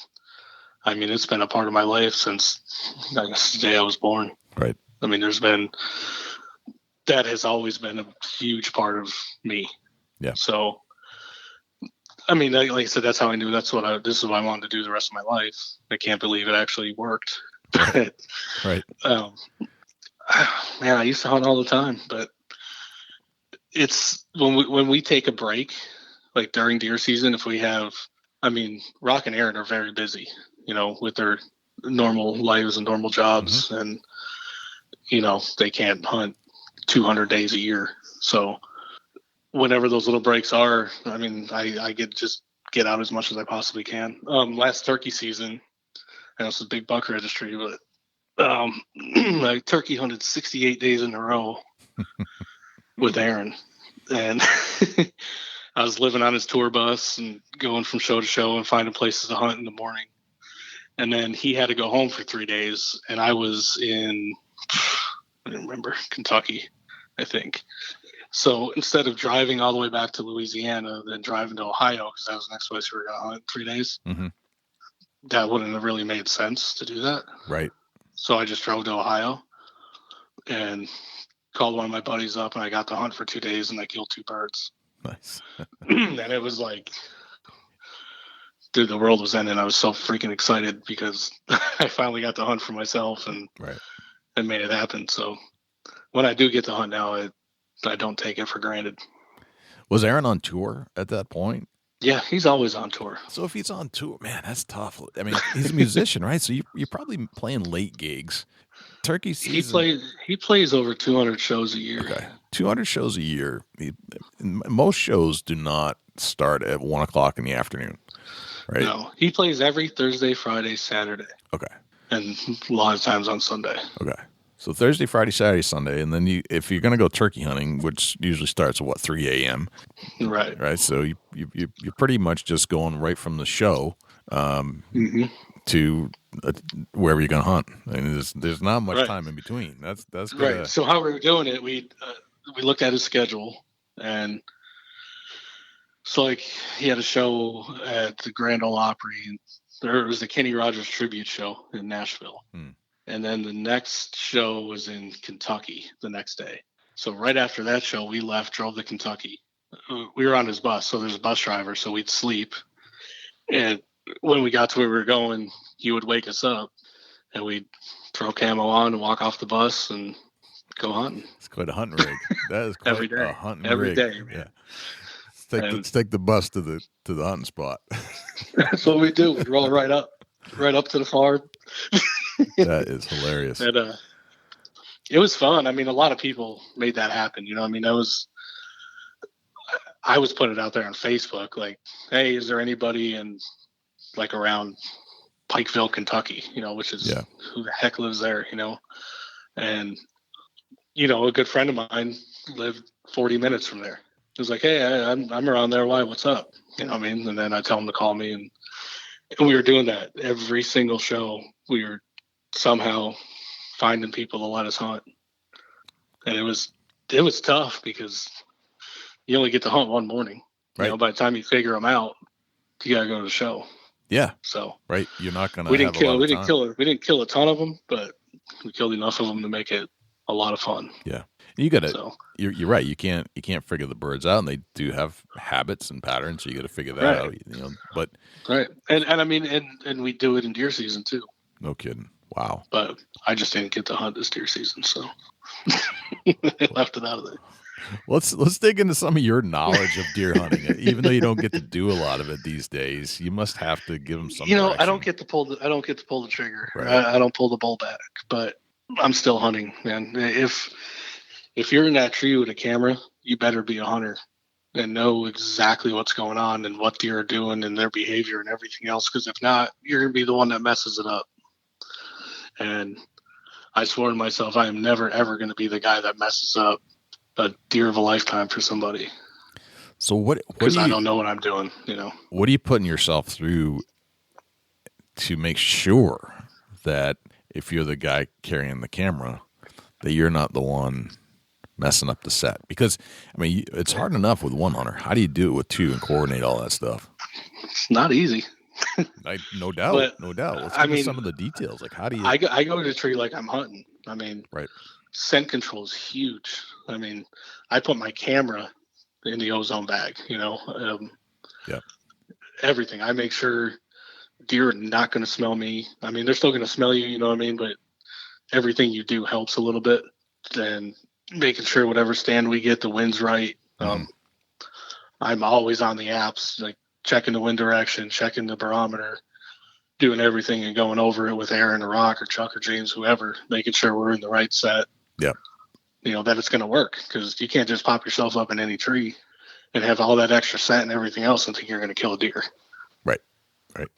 I mean, it's been a part of my life since, I guess, the day I was born. Right. I mean, that has always been a huge part of me. Yeah. So, I mean, like I said, that's how I knew this is what I wanted to do the rest of my life. I can't believe it actually worked. Right. Man, I used to hunt all the time, but it's when we take a break, like during deer season, if we have, I mean, Rock and Aaron are very busy, you know, with their normal lives and normal jobs, and you know, they can't hunt 200 days a year. So whenever those little breaks are, I mean, I get out as much as I possibly can. Last turkey season, I know it's a big buck registry, but I turkey hunted 68 days in a row with Aaron, and I was living on his tour bus and going from show to show and finding places to hunt in the morning. And then he had to go home for 3 days, and I was in, I don't remember, Kentucky, I think. So instead of driving all the way back to Louisiana, then driving to Ohio, because that was the next place we were going to hunt 3 days, that wouldn't have really made sense to do that. Right. So I just drove to Ohio and called one of my buddies up, and I got to hunt for 2 days, and I killed 2 birds. Nice. And it was like, dude, the world was ending. I was so freaking excited because I finally got to hunt for myself and made it happen. So when I do get to hunt now, I don't take it for granted. Was Aaron on tour at that point? Yeah, he's always on tour. So if he's on tour, man, that's tough. I mean, he's a musician, right? So you're probably playing late gigs. Turkey season. He plays over 200 shows a year. Okay, 200 shows a year. Most shows do not start at 1 o'clock in the afternoon, right? No, he plays every Thursday, Friday, Saturday. Okay, and a lot of times on Sunday. Okay, so Thursday, Friday, Saturday, Sunday, and then if you're going to go turkey hunting, which usually starts at 3 a.m. Right. So you're pretty much just going right from the show to wherever you're going to hunt. I mean, there's not much time in between. That's right. So how we were doing it, we looked at his schedule, and so like he had a show at the Grand Ole Opry, and there was the Kenny Rogers tribute show in Nashville, and then the next show was in Kentucky the next day. So right after that show, we drove to Kentucky. We were on his bus, so there's a bus driver, so we'd sleep, and when we got to where we were going, he would wake us up, and we'd throw camo on and walk off the bus and go hunting. It's quite a hunting rig. That is quite every day. A hunting every rig. Day, man. Yeah. Let's take the bus to the hunting spot. That's what we do. We roll right up to the farm. That is hilarious. And it was fun. I mean, a lot of people made that happen. You know, I mean, I was putting it out there on Facebook, like, hey, is there anybody in like around Pikeville, Kentucky, you know, which is who the heck lives there, you know? And, you know, a good friend of mine lived 40 minutes from there. He was like, hey, I'm around there. Why? What's up? You know what I mean? And then I tell him to call me, and we were doing that every single show. We were somehow finding people to let us hunt. And it was tough because you only get to hunt one morning. Right. You know, by the time you figure them out, you got to go to the show. Yeah. So right, you're not going to. We didn't kill a ton of them, but we killed enough of them to make it a lot of fun. Yeah, you got to. So, you're right. You can't figure the birds out, and they do have habits and patterns. So you got to figure that out. You know, but right, and I mean, and we do it in deer season too. No kidding. Wow. But I just didn't get to hunt this deer season, so I left it out of there. Let's dig into some of your knowledge of deer hunting. Even though you don't get to do a lot of it these days, you must have to give them some. Direction. I don't get to pull the trigger. Right. I don't pull the bow back, but I'm still hunting, man. If you're in that tree with a camera, you better be a hunter and know exactly what's going on and what deer are doing and their behavior and everything else. Because if not, you're going to be the one that messes it up. And I swore to myself, I am never, ever going to be the guy that messes up a deer of a lifetime for somebody. So what? Because I don't know what I'm doing, What are you putting yourself through to make sure that if you're the guy carrying the camera, that you're not the one messing up the set? Because, I mean, it's hard enough with one hunter. How do you do it with two and coordinate all that stuff? It's not easy. No doubt. Let's get into some of the details. Like, how do you? I go to the tree like I'm hunting. I mean, right. Scent control is huge. I mean, I put my camera in the ozone bag. Yeah. Everything. I make sure deer are not going to smell me. I mean, they're still going to smell you. You know what I mean? But everything you do helps a little bit. And making sure whatever stand we get, the wind's right. I'm always on the apps, like checking the wind direction, checking the barometer, doing everything and going over it with Aaron or Rock or Chuck or James, whoever, making sure we're in the right set. Yeah. That it's going to work, because you can't just pop yourself up in any tree and have all that extra scent and everything else and think you're going to kill a deer. Right.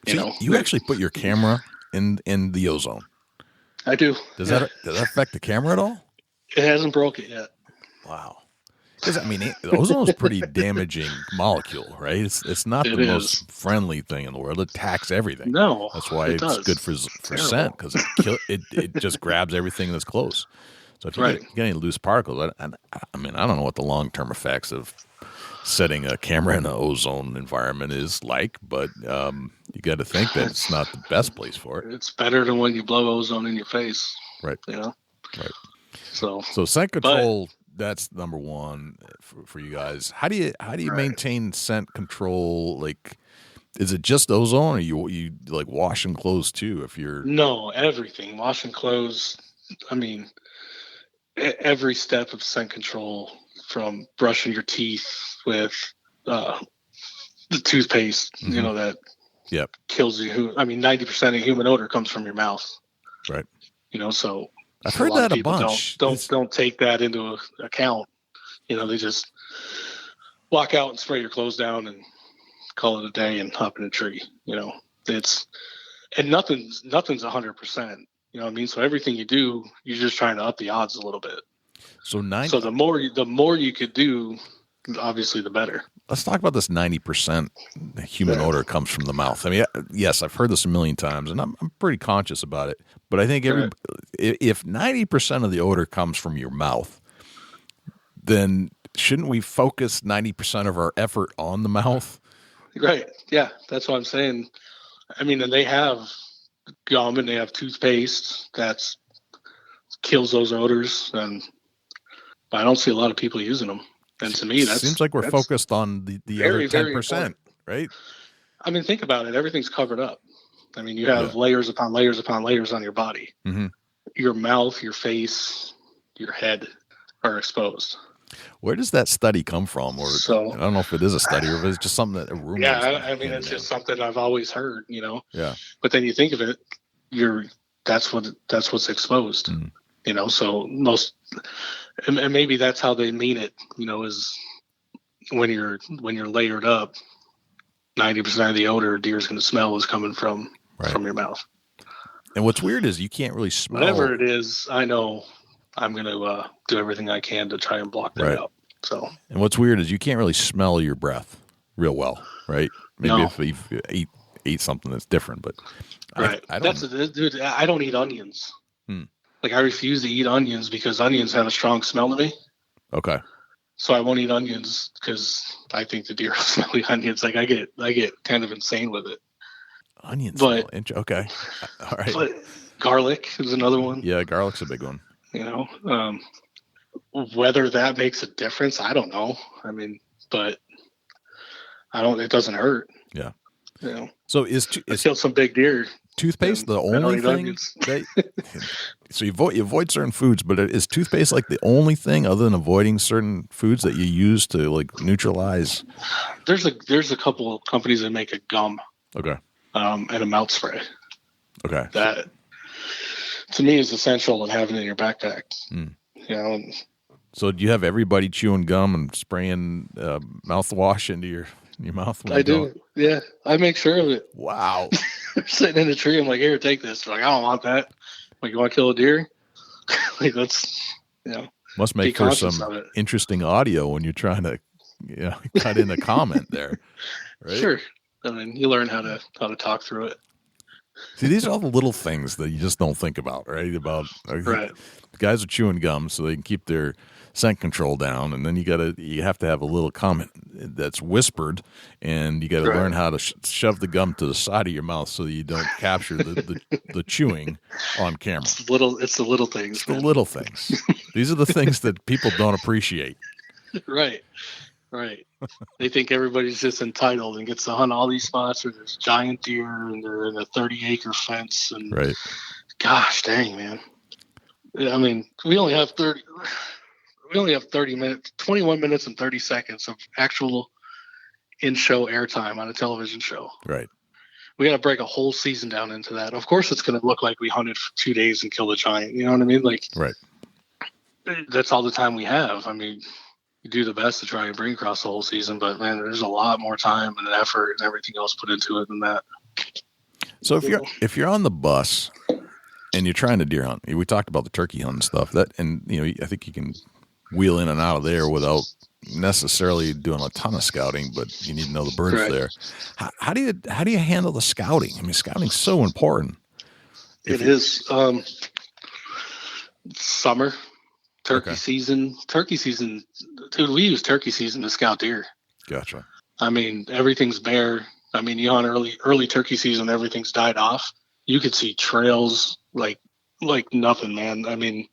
So you actually put your camera in the ozone. I do. Does that affect the camera at all? It hasn't broke it yet. Wow. Because, I mean, ozone is a pretty damaging molecule, right? It's not the most friendly thing in the world. It attacks everying. No, that's why it's good for scent, because it just grabs everything that's close. So if you get any loose particles, I mean, I don't know what the long-term effects of setting a camera in an ozone environment is like, but you got to think that it's not the best place for it. It's better than when you blow ozone in your face. Right. Right. So scent control. That's number one for you guys. How do you maintain scent control? Like, is it just ozone, or you like washing clothes too? If you're everything, washing clothes. I mean, every step of scent control, from brushing your teeth with the toothpaste, that kills you. I mean, 90% of human odor comes from your mouth. Right. So. I've heard that a bunch. Don't take that into account. They just walk out and spray your clothes down and call it a day and hop in a tree. It's, and nothing's 100%. You know what I mean? So everything you do, you're just trying to up the odds a little bit. So the more you could do, obviously the better. Let's talk about this 90% human odor comes from the mouth. I mean, yes, I've heard this a million times, and I'm pretty conscious about it. But I think if 90% of the odor comes from your mouth, then shouldn't we focus 90% of our effort on the mouth? Right. Yeah, that's what I'm saying. I mean, and they have gum and they have toothpaste that kills those odors, but I don't see a lot of people using them. And to me, that seems like we're focused on the very, other 10%, right? I mean, think about it. Everything's covered up. I mean, you have layers upon layers upon layers on your body. Mm-hmm. Your mouth, your face, your head are exposed. Where does that study come from? Or I don't know if it is a study or if it's just something that a rumor. Yeah, I mean, it's just something I've always heard, Yeah. But then you think of it, that's what's exposed. Mm-hmm. So and maybe that's how they mean it, is when you're layered up, 90% of the odor a deer's going to smell is coming from your mouth. And what's weird is you can't really smell. Whatever it is, I know I'm going to do everything I can to try and block that out. So. And what's weird is you can't really smell your breath real well, right? Maybe if you ate something that's different, but right. I don't eat onions. Like, I refuse to eat onions because onions have a strong smell to me. Okay. So I won't eat onions because I think the deer smell the onions. Like, I get kind of insane with it. Onions. Okay. All right. But garlic is another one. Yeah, garlic's a big one. Whether that makes a difference, I don't know. I mean, but it doesn't hurt. Yeah. So I killed some big deer toothpaste the only thing so you avoid certain foods, but is toothpaste like the only thing other than avoiding certain foods that you use to like neutralize? There's a couple of companies that make a gum. Okay. And a mouth spray. Okay. That to me is essential in having it in your backpack. So do you have everybody chewing gum and spraying mouthwash into your mouth? I do. Yeah, I make sure of it. Wow. Sitting in a tree, I'm like, here, take this. They're like, I don't want that. I'm like, you want to kill a deer? Like, that's must make for some interesting audio when you're trying to cut in a comment there. Right? Sure. I mean, you learn how to talk through it. See, these are all the little things that you just don't think about, right? Right. The guys are chewing gum so they can keep their scent control down, and then you have to have a little comment that's whispered, and you got to learn how to shove the gum to the side of your mouth so that you don't capture the chewing on camera. It's the little things. It's the little things. These are the things that people don't appreciate. Right. They think everybody's just entitled and gets to hunt all these spots where there's giant deer and they're in a 30-acre fence. And gosh dang, man. I mean, we only have 30 minutes, 21 minutes and 30 seconds of actual in-show airtime on a television show. Right. We got to break a whole season down into that. Of course, it's going to look like we hunted for 2 days and killed a giant. You know what I mean? Like, that's all the time we have. I mean, you do the best to try and bring across the whole season, but man, there's a lot more time and effort and everything else put into it than that. So if you're on the bus and you're trying to deer hunt, we talked about the turkey hunt and stuff. I think you can wheel in and out of there without necessarily doing a ton of scouting, but you need to know the birds there. How do you handle the scouting? I mean, scouting's so important. It is. Summer. Turkey season, dude, we use turkey season to scout deer. Gotcha. I mean, everything's bare. I mean, you hunt early turkey season, everything's died off. You could see trails like nothing, man. I mean,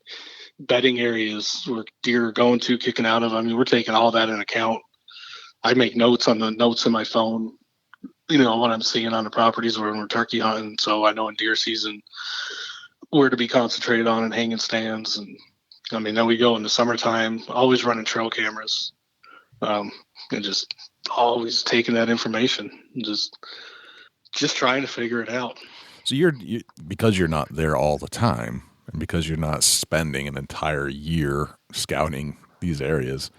bedding areas where deer are going to, kicking out of. I mean, we're taking all that in account. I make notes on the notes in my phone, what I'm seeing on the properties when we're turkey hunting. So I know in deer season where to be concentrated on and hanging stands. And I mean, then we go in the summertime, always running trail cameras, and just always taking that information and just trying to figure it out. So you're because you're not there all the time, and because you're not spending an entire year scouting these areas,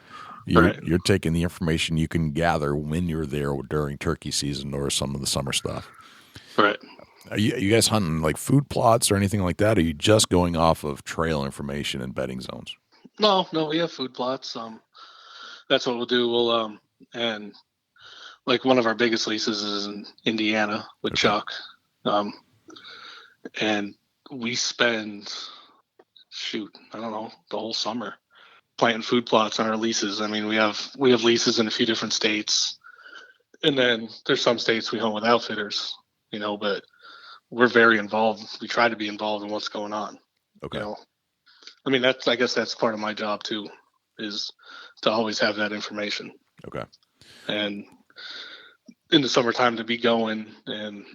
you're taking the information you can gather when you're there during turkey season or some of the summer stuff. Right. Are you guys hunting like food plots or anything like that? Or are you just going off of trail information and bedding zones? No, we have food plots. That's what we'll do. We'll and like one of our biggest leases is in Indiana with Chuck, and we spend I don't know, the whole summer planting food plots on our leases. I mean, we have leases in a few different states, and then there's some states we hunt with outfitters, but we're very involved. We try to be involved in what's going on. Okay. I mean, I guess that's part of my job too, is to always have that information. Okay. And in the summertime to be going and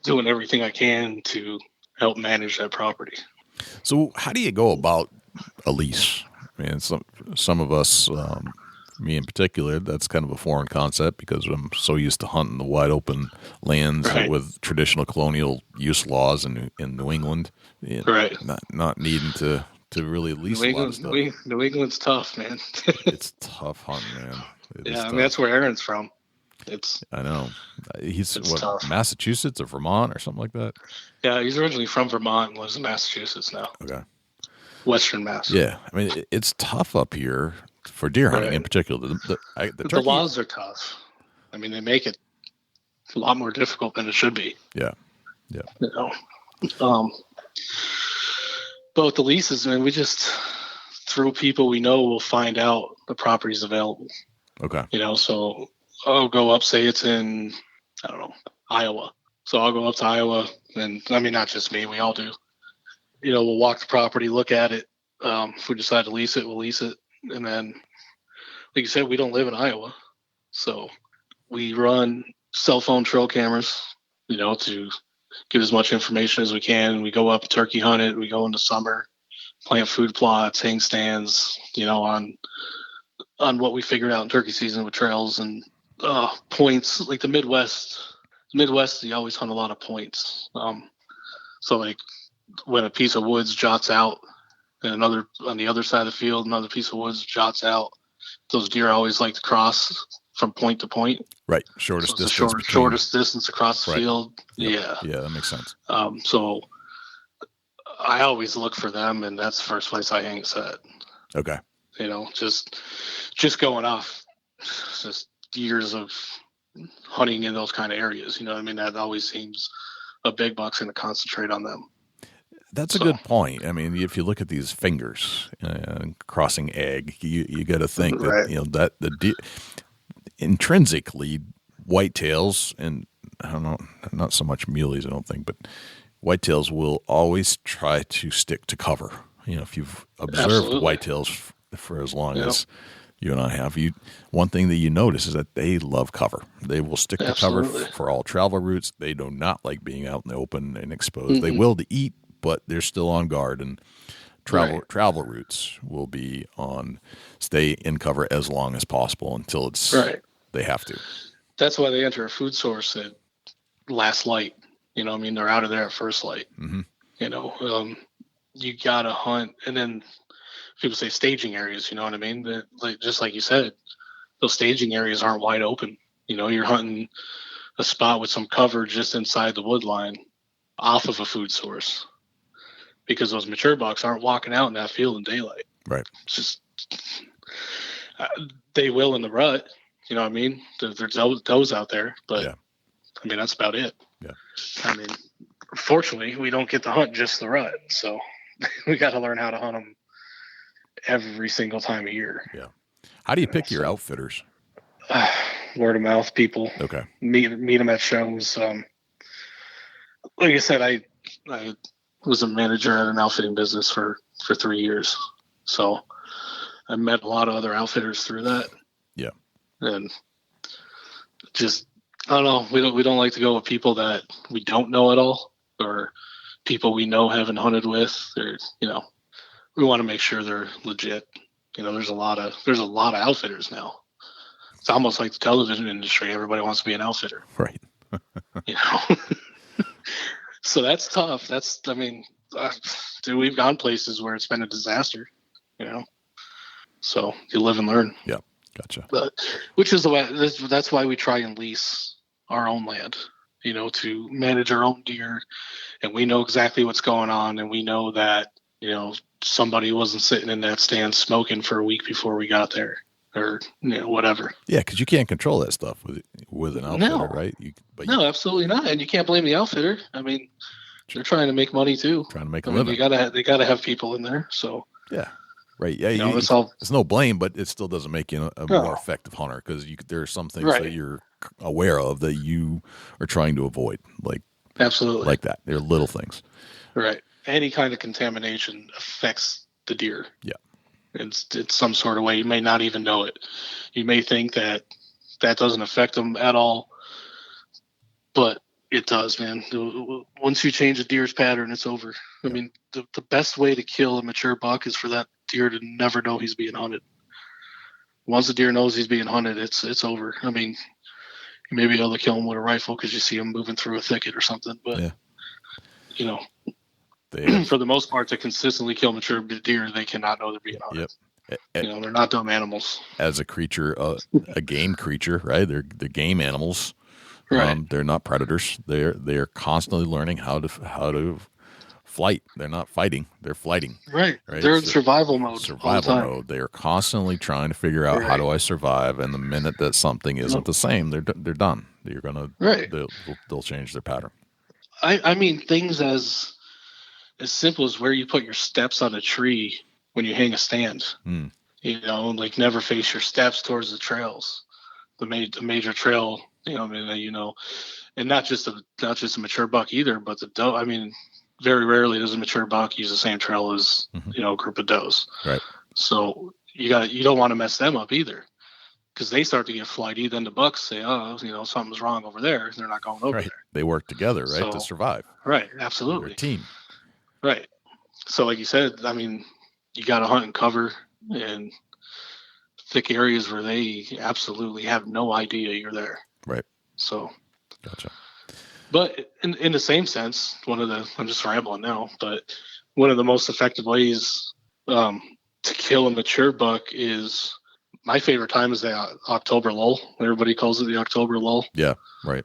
doing everything I can to help manage that property. So how do you go about a lease? I mean, some of us, me in particular, that's kind of a foreign concept because I'm so used to hunting the wide open lands with traditional colonial use laws in New England. Not needing to really lease a lot of stuff. New England's tough, man. It's tough hunting, man. I mean, that's where Aaron's from. I know. He's tough. Massachusetts or Vermont or something like that? Yeah, he's originally from Vermont and lives in Massachusetts now. Okay. Western Mass. Yeah. I mean, it's tough up here for deer hunting in particular. The laws are tough. I mean, they make it a lot more difficult than it should be. Yeah. But with the leases, I mean, we just, through people we know, will find out the property's available. Okay. So I'll go up, say it's in, I don't know, Iowa. So I'll go up to Iowa, and I mean, not just me, we all do. We'll walk the property, look at it. If we decide to lease it, we'll lease it. And then, like you said, we don't live in Iowa. So we run cell phone trail cameras, to get as much information as we can. We go up turkey hunt it. We go into summer, plant food plots, hang stands, on what we figured out in turkey season with trails and points. Like the Midwest, you always hunt a lot of points. So like when a piece of woods jots out and another on the other side of the field, another piece of woods jots out, those deer always like to cross from point to point. Right. Shortest distance. Shortest distance across the field. Yep. Yeah, that makes sense. So I always look for them, and that's the first place I hang a set. Okay. Just going off just years of hunting in those kind of areas. That always seems a big buck's going to concentrate on them. That's a good point. I mean, if you look at these fingers crossing egg, you got to think that that the intrinsically whitetails, and I don't know, not so much muleys, I don't think, but whitetails will always try to stick to cover. If you've observed whitetails for as long as you and I have, one thing that you notice is that they love cover. They will stick to cover for all travel routes. They do not like being out in the open and exposed. Mm-hmm. They will to eat, but they're still on guard, and travel routes will stay in cover as long as possible until it's they have to. That's why they enter a food source at last light. They're out of there at first light. Mm-hmm. You gotta hunt, and then people say staging areas. You know what I mean? Just like you said, those staging areas aren't wide open. You're hunting a spot with some cover just inside the wood line, off of a food source, because those mature bucks aren't walking out in that field in daylight. Right. It's just they will in the rut. You know what I mean? There's does out there, but that's about it. Yeah. Fortunately, we don't get to hunt just the rut, so we got to learn how to hunt them every single time of year. Yeah. How do you pick your outfitters? Word of mouth, people. Okay. Meet them at shows. Like I said, I was a manager at an outfitting business for 3 years, so I met a lot of other outfitters through that. Yeah. And just, I don't know. We don't like to go with people that we don't know at all, or people we know haven't hunted with, or we want to make sure they're legit. There's a lot of outfitters now. It's almost like the television industry. Everybody wants to be an outfitter, right? So that's tough. Dude, we've gone places where it's been a disaster. So you live and learn. Yeah. Gotcha. But which is that's why we try and lease our own land, to manage our own deer, and we know exactly what's going on, and we know that somebody wasn't sitting in that stand smoking for a week before we got there, or whatever. Yeah, because you can't control that stuff with an outfitter, right? No, absolutely not, and you can't blame the outfitter. They're trying to make money too. Trying to make a living. They gotta have people in there. So yeah. Right. Yeah. It's no blame, but it still doesn't make you a more effective hunter, because there are some things that you're aware of that you are trying to avoid. Absolutely. Like that. They're little things. Right. Any kind of contamination affects the deer. Yeah. It's some sort of way. You may not even know it. You may think that doesn't affect them at all, but it does, man. Once you change a deer's pattern, it's over. The best way to kill a mature buck is for that deer to never know he's being hunted. Once the deer knows he's being hunted, it's over. You may be able to kill him with a rifle because you see him moving through a thicket or something, but for the most part, to consistently kill mature deer, they cannot know they're being hunted. Yep. They're not dumb animals. As a creature, a game creature, right? They're game animals. Right. They're not predators. They're constantly learning how to flight. They're not fighting. They're flighting. Right. They're in survival mode. Survival mode. They are constantly trying to figure out how do I survive. And the minute that something isn't the same, they're done. You're gonna they'll change their pattern. Things as simple as where you put your steps on a tree when you hang a stand. Mm. Never face your steps towards the trails, the major trail. And not just a mature buck either, but the doe. Very rarely does a mature buck use the same trail as a group of does. Right. So you don't want to mess them up either, because they start to get flighty. Then the bucks say, oh, something's wrong over there. They're not going over there. They work together, right, to survive. Right, absolutely. They're a team. Right. So like you said, I mean, you got to hunt and cover in thick areas where they absolutely have no idea you're there. Right. So. Gotcha. But in the same sense, I'm just rambling now, but one of the most effective ways to kill a mature buck is, my favorite time is the October lull. Everybody calls it the October lull. Yeah, right.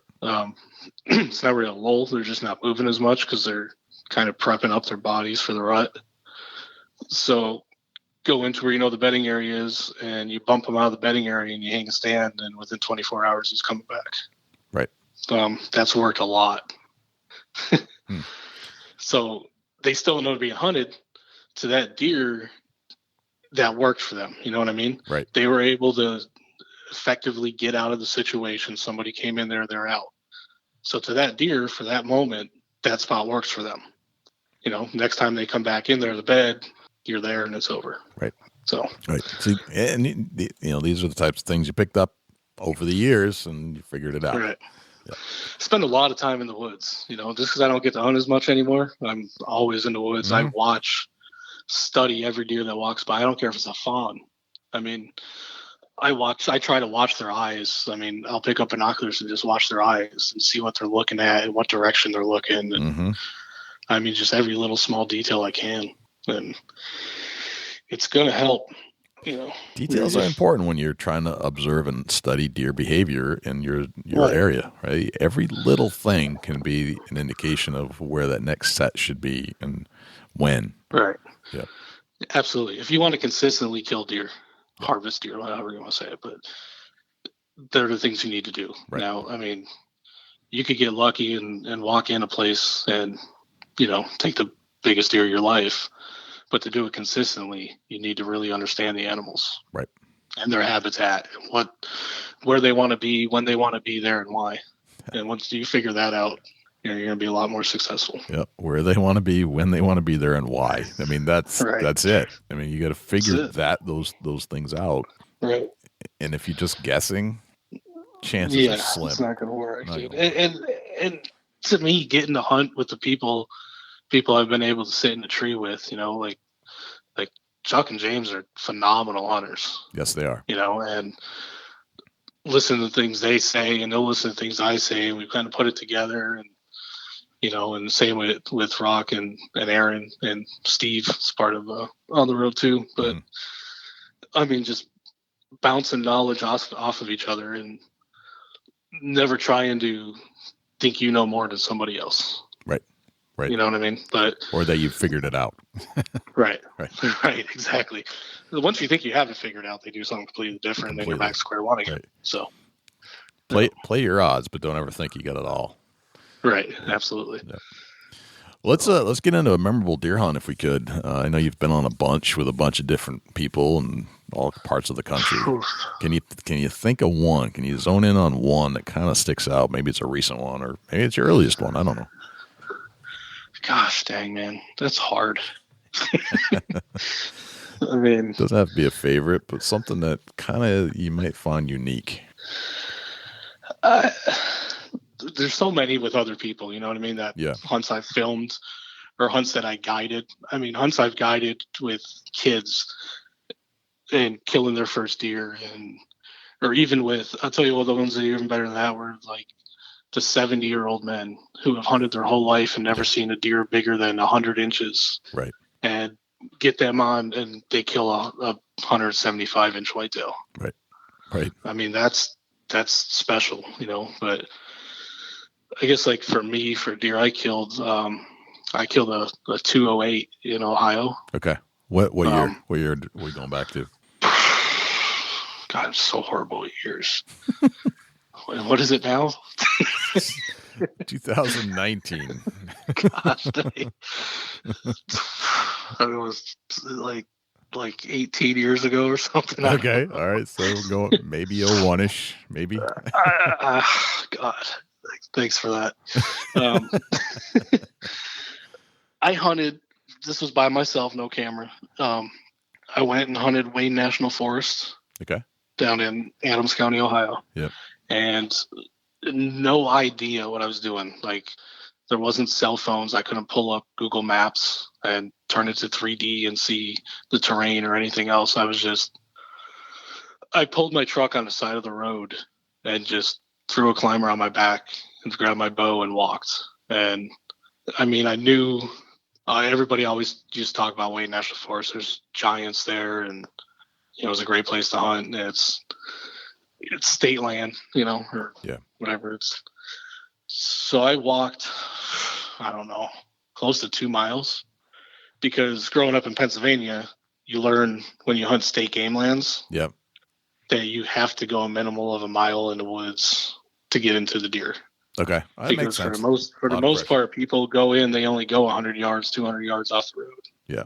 It's not really a lull. They're just not moving as much because they're kind of prepping up their bodies for the rut. So go into where the bedding area is, and you bump them out of the bedding area and you hang a stand, and within 24 hours he's coming back. Right. That's worked a lot. So they still know being hunted. To that deer, that worked for them. You know what I mean? Right. They were able to effectively get out of the situation. Somebody came in there, they're out. So to that deer, for that moment, that spot works for them. Next time they come back in there, the bed, you're there and it's over. Right. So. Right. See, and these are the types of things you picked up over the years and you figured it out. Right. Yeah. Spend a lot of time in the woods, just because I don't get to hunt as much anymore. I'm always in the woods. Mm-hmm. I study every deer that walks by. I don't care if it's a fawn. I mean, I try to watch their eyes. I mean, I'll pick up binoculars and just watch their eyes and see what they're looking at and what direction they're looking. And I mean, just every little small detail I can. And it's going to help. Details are important when you're trying to observe and study deer behavior in your right. area, right? Every little thing can be an indication of where that next set should be and when. Right. Yeah. Absolutely. If you want to consistently kill deer, harvest deer, however you want to say it, but they're the things you need to do. Right. Now, I mean, you could get lucky and walk in a place and, take the biggest deer of your life. But to do it consistently, you need to really understand the animals, right, and their habitat, where they want to be, when they want to be there, and why. And once you figure that out, you're going to be a lot more successful. Yeah, where they want to be, when they want to be there, and why. I mean, that's it. I mean, you got to figure those things out. Right. And if you're just guessing, chances are slim. It's not going to work. And to me, getting to hunt with the people I've been able to sit in the tree with, like Chuck and James are phenomenal hunters. Yes, they are. And listen to things they say, and they'll listen to things I say, and we kind of put it together. And and the same with Rock and Aaron and Steve is part of On the Road too. But I mean, just bouncing knowledge off of each other and never trying to think you know more than somebody else. Right. You know what I mean? Or that you figured it out. Right. Exactly. Once you think you have it figured out, they do something completely different, and then you're back to square one again. Right. So play your odds, but don't ever think you got it all. Right. Absolutely. Yeah. Let's get into a memorable deer hunt if we could. I know you've been on a bunch with a bunch of different people in all parts of the country. Can you think of one? Can you zone in on one that kind of sticks out? Maybe it's a recent one, or maybe it's your earliest one. I don't know. Gosh dang, man, that's hard. I mean, it doesn't have to be a favorite, but something that kind of you might find unique. There's so many with other people, you know what I mean? Hunts I've filmed or hunts that I guided. I mean, hunts I've guided with kids and killing their first deer, or even with, I'll tell you what, the ones that are even better than that were like the 70-year-old men who have hunted their whole life and never seen a deer bigger than 100 inches. Right. And get them on and they kill a 175-inch whitetail. Right. I mean, that's special, but I guess like for me, for deer I killed a 208 in Ohio. Okay. What year? What year are we going back to? God, I'm so horrible at years. What is it now? 2019. Gosh dang. It was like 18 years ago or something. Okay. All right. So go maybe 01-ish, maybe. God. Thanks for that. I hunted. This was by myself, no camera. I went and hunted Wayne National Forest. Okay. down in Adams County, Ohio. Yep. And no idea what I was doing. Like, there wasn't cell phones. I couldn't pull up Google Maps and turn it to 3D and see the terrain or anything else. I pulled my truck on the side of the road and just threw a climber on my back and grabbed my bow and walked. And I mean, I knew everybody always used to talk about Wayne National Forest. There's giants there, and it was a great place to hunt. It's state land, or whatever. So I walked, I don't know, close to 2 miles, because growing up in Pennsylvania, you learn when you hunt state game lands that you have to go a minimal of a mile in the woods to get into the deer. Okay. That because makes sense. For the most part, people go in, they only go 100 yards, 200 yards off the road. Yeah.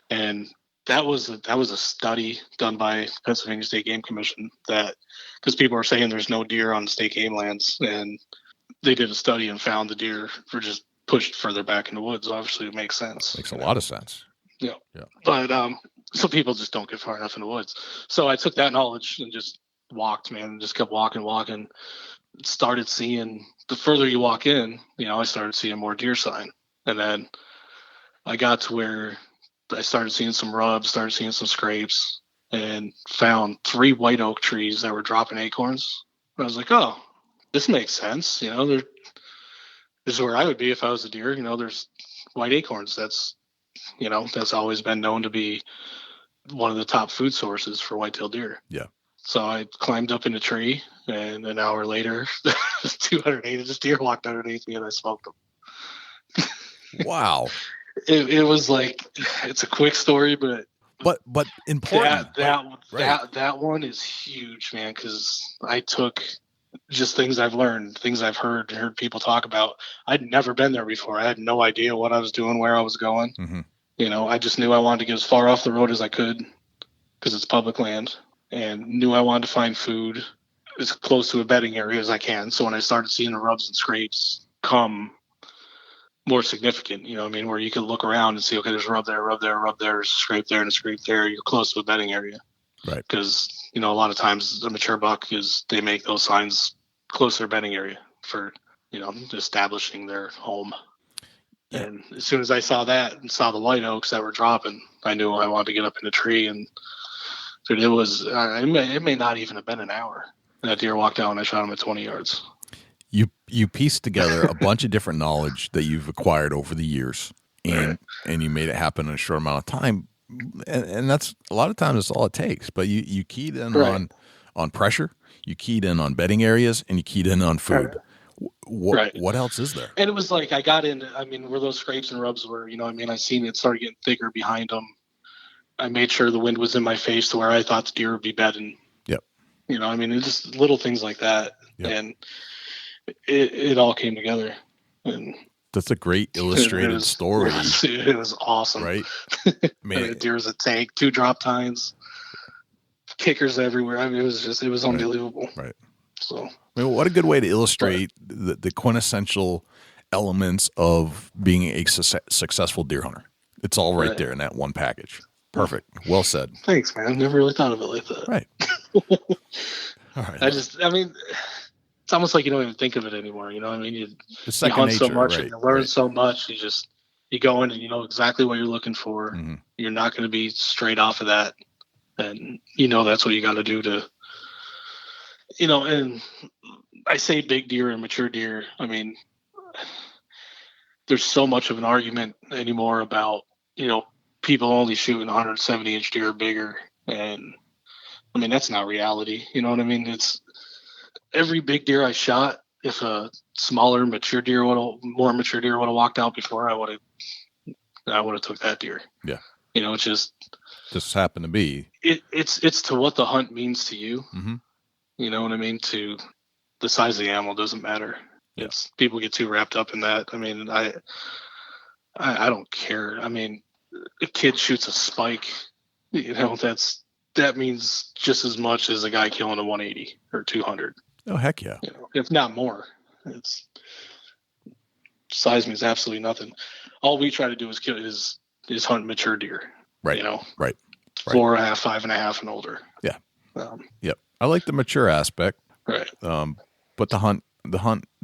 And that was a study done by Pennsylvania State Game Commission, that because people are saying there's no deer on state game lands, and they did a study and found the deer were just pushed further back in the woods. Obviously, it makes sense. Makes a lot of sense. Yeah. But so people just don't get far enough in the woods. So I took that knowledge and just walked, man, and just kept walking. Started seeing, the further you walk in, I started seeing more deer sign. And then I got to where I started seeing some rubs, started seeing some scrapes, and found 3 white oak trees that were dropping acorns. I was like, oh, this makes sense. This is where I would be if I was a deer. There's white acorns. That's always been known to be one of the top food sources for whitetail deer. Yeah. So I climbed up in a tree, and an hour later, 208-inch deer walked underneath me, and I smoked them. Wow. It was like, it's a quick story, but important. That one is huge, man, because I took just things I've learned, things I've heard people talk about. I'd never been there before. I had no idea what I was doing, where I was going. Mm-hmm. I just knew I wanted to get as far off the road as I could, because it's public land, and knew I wanted to find food as close to a bedding area as I can. So when I started seeing the rubs and scrapes come more significant, where you could look around and see, okay, there's a rub there, there's a scrape there, and a scrape there. You're close to a bedding area. Right. Because, a lot of times a mature buck they make those signs close to their bedding area for, establishing their home. Yeah. And as soon as I saw that and saw the white oaks that were dropping, I knew I wanted to get up in the tree. And dude, it may not even have been an hour. That deer walked out and I shot him at 20 yards. You pieced together a bunch of different knowledge that you've acquired over the years, and you made it happen in a short amount of time. And that's a lot of times that's all it takes. But you keyed in on pressure, you keyed in on bedding areas, and you keyed in on food. What else is there? And it was like, I got into, where those scrapes and rubs were, I seen it started getting thicker behind them. I made sure the wind was in my face to where I thought the deer would be bedding. Yep. It's just little things like that. Yep. And it all came together. And that's a great illustrated story. It was awesome. Right? Man, deer's a tank, 2 drop tines, kickers everywhere. It was unbelievable. Right. So, what a good way to illustrate the quintessential elements of being a successful deer hunter. It's all right there in that one package. Perfect. Well said. Thanks, man. Never really thought of it like that. Right. All right. It's almost like you don't even think of it anymore. You hunt nature, so much, right, and you learn so much. You go in and you know exactly what you're looking for. Mm-hmm. You're not going to be straight off of that. And that's what you got to do to, and I say big deer and mature deer. There's so much of an argument anymore about, people only shooting 170-inch deer or bigger. And that's not reality. You know what I mean? It's every big deer I shot. If a more mature deer would have walked out before, I would have took that deer. Yeah. It's just happened to be. It's to what the hunt means to you. Mm-hmm. You know what I mean? To the size of the animal doesn't matter. Yeah. People get too wrapped up in that. I don't care. A kid shoots a spike, that means just as much as a guy killing a 180 or 200. Oh, heck yeah. If not more. Size means absolutely nothing. All we try to do is hunt mature deer. Right. Right. 4.5, 5.5 and older. Yeah. Yep. I like the mature aspect. Right. But the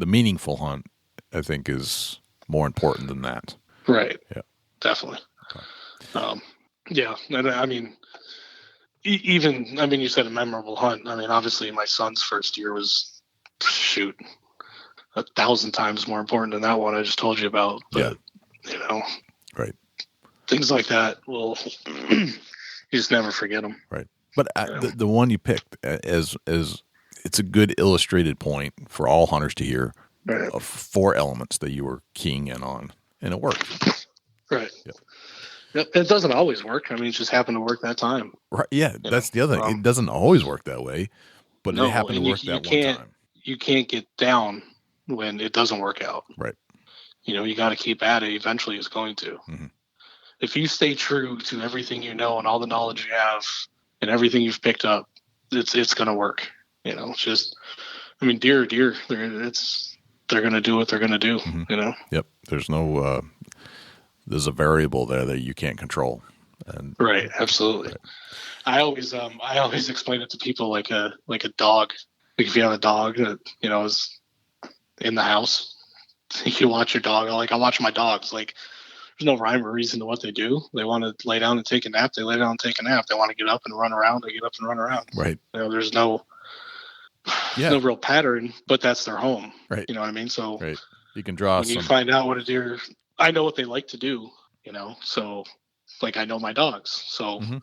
meaningful hunt, I think, is more important than that. Right. Yeah. Definitely. Okay. Yeah. And I mean, you said a memorable hunt. I mean, obviously my son's first year was 1,000 times more important than that one I just told you about. But, right. Things like that you just never forget them. Right. But the one you picked as it's a good illustrated point for all hunters to hear of 4 elements that you were keying in on, and it worked. Right. Yep. It doesn't always work. I mean, it just happened to work that time. Right. Yeah. That's the other thing. It doesn't always work that way, but it happened to work that one time. You can't get down when it doesn't work out. Right. You got to keep at it. Eventually it's going to. Mm-hmm. If you stay true to everything you know and all the knowledge you have and everything you've picked up, it's going to work. It's just, I mean, deer, they're going to do what they're going to do, mm-hmm. Yep. There's a variable there that you can't control. Right. Absolutely. Right. I always explain it to people like a dog. Like if you have a dog that, is in the house, you watch your dog. I watch my dogs. Like, there's no rhyme or reason to what they do. They want to lay down and take a nap. They lay down and take a nap. They want to get up and run around. They get up and run around. Right. There's no real pattern, but that's their home. Right. You know what I mean? So right. You can draw when you find out what a deer, I know what they like to do, so like I know my dogs. So if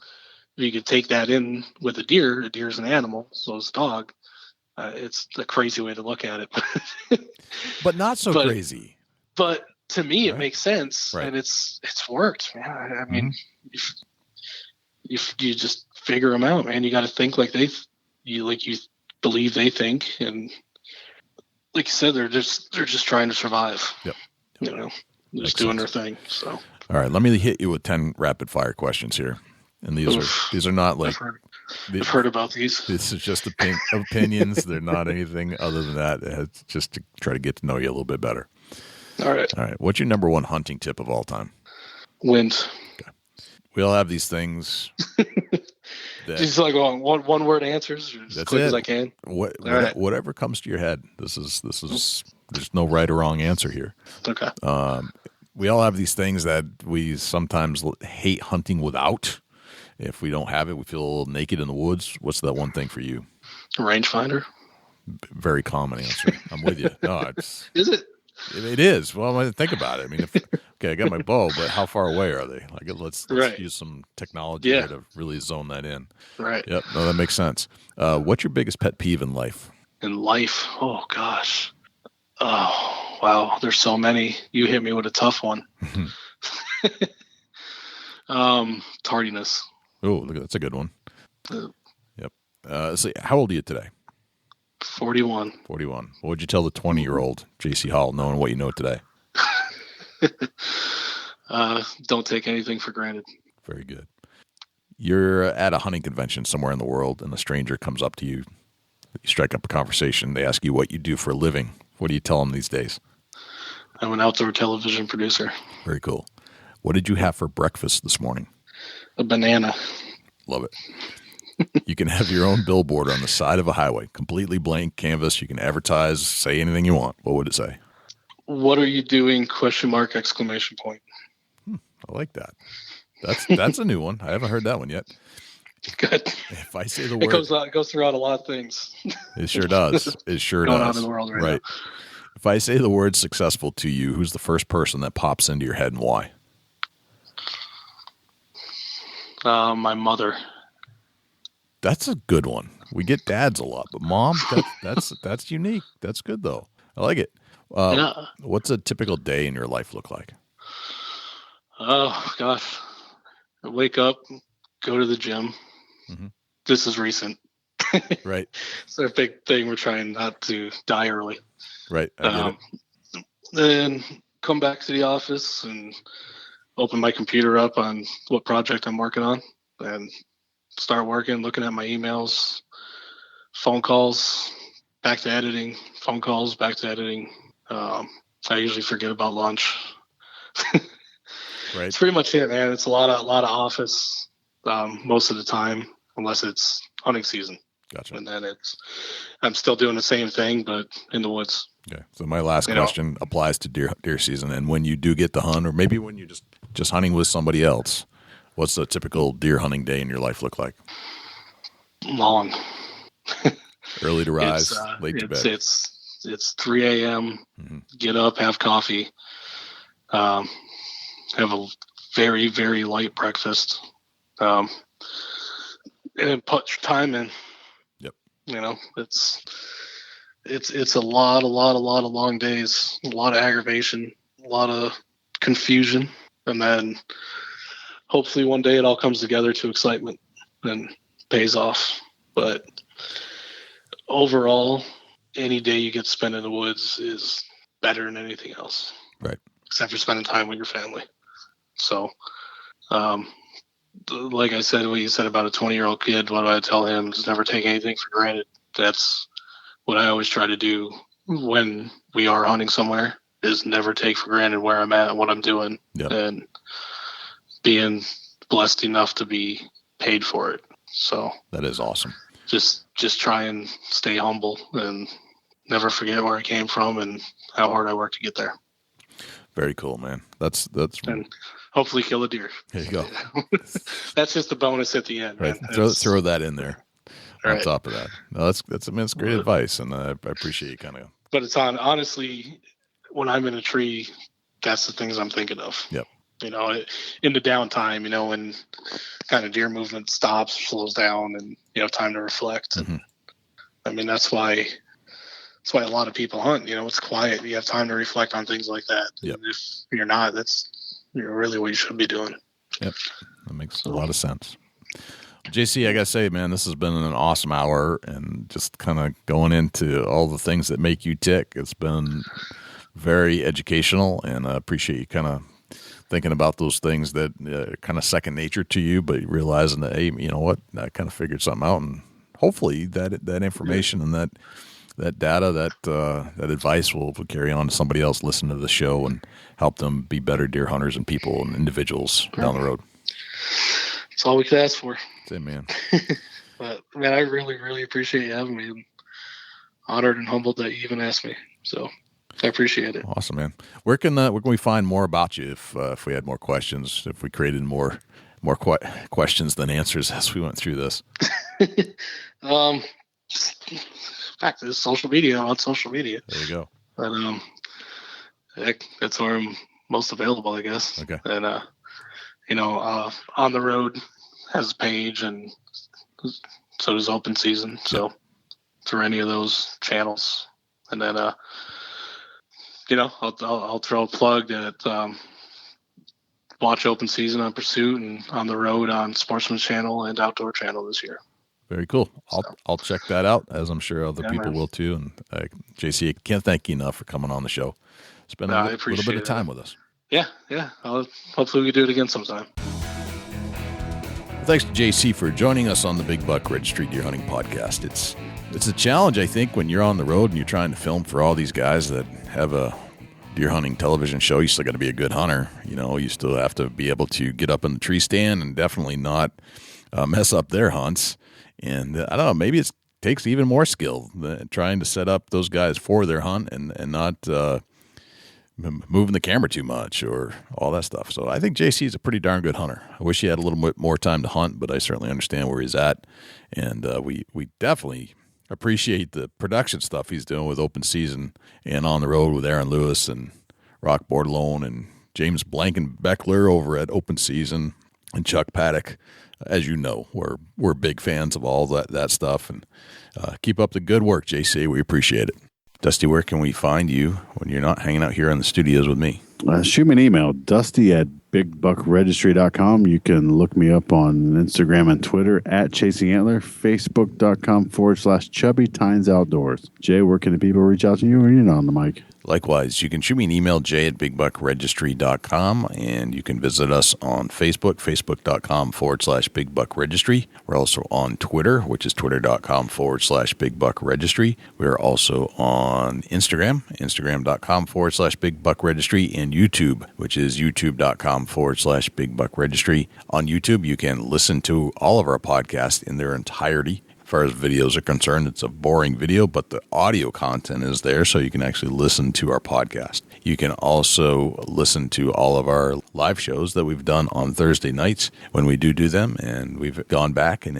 you could take that in with a deer's an animal. So it's a dog. It's a crazy way to look at it, but not so crazy. But to me, it makes sense, and it's worked, man. I mean, you just figure them out, man. You got to think like you believe they think, and like you said, they're just trying to survive. Yep. Just doing their thing. So, all right, let me hit you with 10 rapid fire questions here, and these are not like. I've heard about these. This is just opinions. They're not anything other than that. It's just to try to get to know you a little bit better. All right. What's your number one hunting tip of all time? Wind. Okay. We all have these things. Just like one word answers, as quick as I can. Whatever comes to your head. This is. There's no right or wrong answer here. Okay. We all have these things that we sometimes hate hunting without. If we don't have it, we feel a little naked in the woods. What's that one thing for you? Rangefinder. Very common answer. I'm with you. No, is it? It is. Well, I think about it. I mean, I got my bow, but how far away are they? Like, let's use some technology here to really zone that in. Right. Yep. No, that makes sense. What's your biggest pet peeve in life? In life? Oh, gosh. Oh, wow. There's so many. You hit me with a tough one. Tardiness. Oh, look, that's a good one. Yep. So how old are you today? 41. 41. What would you tell the 20-year-old JC Hall, knowing what you know today? Don't take anything for granted. Very good. You're at a hunting convention somewhere in the world, and a stranger comes up to you. You strike up a conversation. They ask you what you do for a living. What do you tell them these days? I'm an outdoor television producer. Very cool. What did you have for breakfast this morning? A banana. Love it. You can have your own billboard on the side of a highway, completely blank canvas. You can advertise, say anything you want. What would it say? What are you doing? ? Exclamation point. I like that. That's a new one. I haven't heard that one yet. Good. If I say the word, it goes throughout a lot of things. It sure does. It sure going does. on in the world right now. If I say the word successful to you, who's the first person that pops into your head and why? My mother. That's a good one. We get dads a lot, but mom, that's unique. That's good though. I like it. What's a typical day in your life look like? Oh gosh, I wake up, go to the gym. Mm-hmm. This is recent. Right. It's a big thing. We're trying not to die early. Right. I get it. Then come back to the office and open my computer up on what project I'm working on and start working, looking at my emails, phone calls, back to editing, phone calls, back to editing. I usually forget about lunch. Right. It's pretty much it, man. It's a lot of office most of the time, unless it's hunting season. Gotcha. And then I'm still doing the same thing, but in the woods. Okay. So my last question applies to deer season. And when you do get to hunt, or maybe when you're just hunting with somebody else, what's a typical deer hunting day in your life look like? Long. Early to rise, late to bed. It's 3 a.m. Mm-hmm. Get up, have coffee, have a very, very light breakfast, and then put your time in. Yep. It's a lot of long days, a lot of aggravation, a lot of confusion, and then hopefully one day it all comes together to excitement and pays off. But overall, any day you get to spend in the woods is better than anything else. Right. Except for spending time with your family. So, like I said, what you said about a 20-year-old kid, what do I tell him? Just never take anything for granted. That's what I always try to do when we are hunting somewhere, is never take for granted where I'm at and what I'm doing. Yep. And being blessed enough to be paid for it. So that is awesome. Just try and stay humble and never forget where I came from and how hard I worked to get there. Very cool, man. That's and hopefully kill a deer. There you go. That's just a bonus at the end. Right. Throw that in there on top of that. No, that's great advice, and I appreciate you kind of. But it's honestly, when I'm in a tree, that's the things I'm thinking of. Yep. In the downtime, when kind of deer movement stops, slows down, and you have time to reflect. Mm-hmm. I mean, that's why a lot of people hunt. It's quiet. You have time to reflect on things like that. Yep. And if you're not, that's really what you should be doing. Yep. That makes a lot of sense. JC, I got to say, man, this has been an awesome hour, and just kind of going into all the things that make you tick. It's been very educational, and I appreciate you kind of thinking about those things that kind of second nature to you, but realizing that, hey, you know what, I kind of figured something out, and hopefully that information and that data, that advice will carry on to somebody else listening to the show and help them be better deer hunters and people and individuals down the road. That's all we could ask for. That's it, man. But man, I really, really appreciate you having me. I'm honored and humbled that you even asked me. So I appreciate it. Awesome, man. Where can we find more about you if we had more questions, if we created more questions than answers as we went through this? Back to social media. On social media. There you go. But that's where I'm most available, I guess. Okay. And On the Road has a page, and so does Open Season. So through any of those channels, and then I'll throw a plug that watch Open Season on Pursuit and On the Road on Sportsman's Channel and Outdoor Channel this year. Very cool. I'll check that out, as I'm sure other people will too. And JC, I can't thank you enough for coming on the show. Spend a little bit of time with us. Yeah. Hopefully we can do it again sometime. Thanks to JC for joining us on the Big Buck Registry Deer Hunting Podcast. It's a challenge, I think, when you're on the road and you're trying to film for all these guys that have a deer hunting television show. You still got to be a good hunter. You still have to be able to get up in the tree stand and definitely not mess up their hunts. And I don't know, maybe it takes even more skill than trying to set up those guys for their hunt and not moving the camera too much or all that stuff. So I think JC is a pretty darn good hunter. I wish he had a little bit more time to hunt, but I certainly understand where he's at. And we definitely appreciate the production stuff he's doing with Open Season and On the Road with Aaron Lewis and Rock Bordelone and James Blankenbeckler over at Open Season and Chuck Paddock. As you know, we're big fans of all that stuff, and keep up the good work, JC. We appreciate it. Dusty, where can we find you when you're not hanging out here in the studios with me? Shoot me an email, dusty@bigbuckregistry.com. You can look me up on Instagram and Twitter @ChasingAntler, Facebook.com/Chubby Tines Outdoors. Jay, where can the people reach out to you when you're not on the mic? Likewise, you can shoot me an email, jay@bigbuckregistry.com, and you can visit us on Facebook, facebook.com/bigbuckregistry. We're also on Twitter, which is twitter.com/bigbuckregistry. We're also on Instagram, instagram.com/bigbuckregistry, and YouTube, which is youtube.com/bigbuckregistry. On YouTube, you can listen to all of our podcasts in their entirety. far as videos are concerned. It's a boring video, but the audio content is there, so you can actually listen to our podcast. You can also listen to all of our live shows that we've done on Thursday nights when we do them, and we've gone back and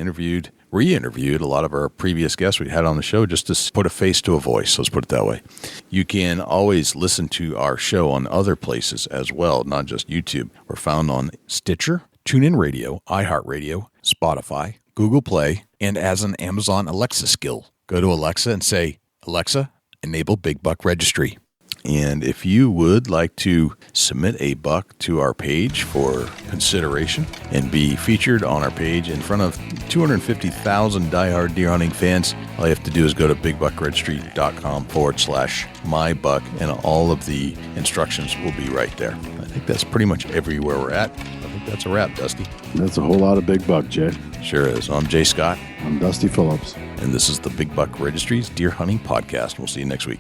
re-interviewed a lot of our previous guests we had on the show just to put a face to a voice. Let's put it that way. You can always listen to our show on other places as well, not just YouTube. We're found on Stitcher, TuneIn Radio, iHeartRadio, Spotify, Google Play, and as an Amazon Alexa skill. Go to Alexa and say, Alexa, enable Big Buck Registry. And if you would like to submit a buck to our page for consideration and be featured on our page in front of 250,000 diehard deer hunting fans, all you have to do is go to bigbukregistry.com/mybuck, and all of the instructions will be right there. I think that's pretty much everywhere we're at. I think that's a wrap, Dusty. That's a whole lot of big buck, Jay. Sure is. I'm Jay Scott. I'm Dusty Phillips. And this is the Big Buck Registry's Deer Hunting Podcast. We'll see you next week.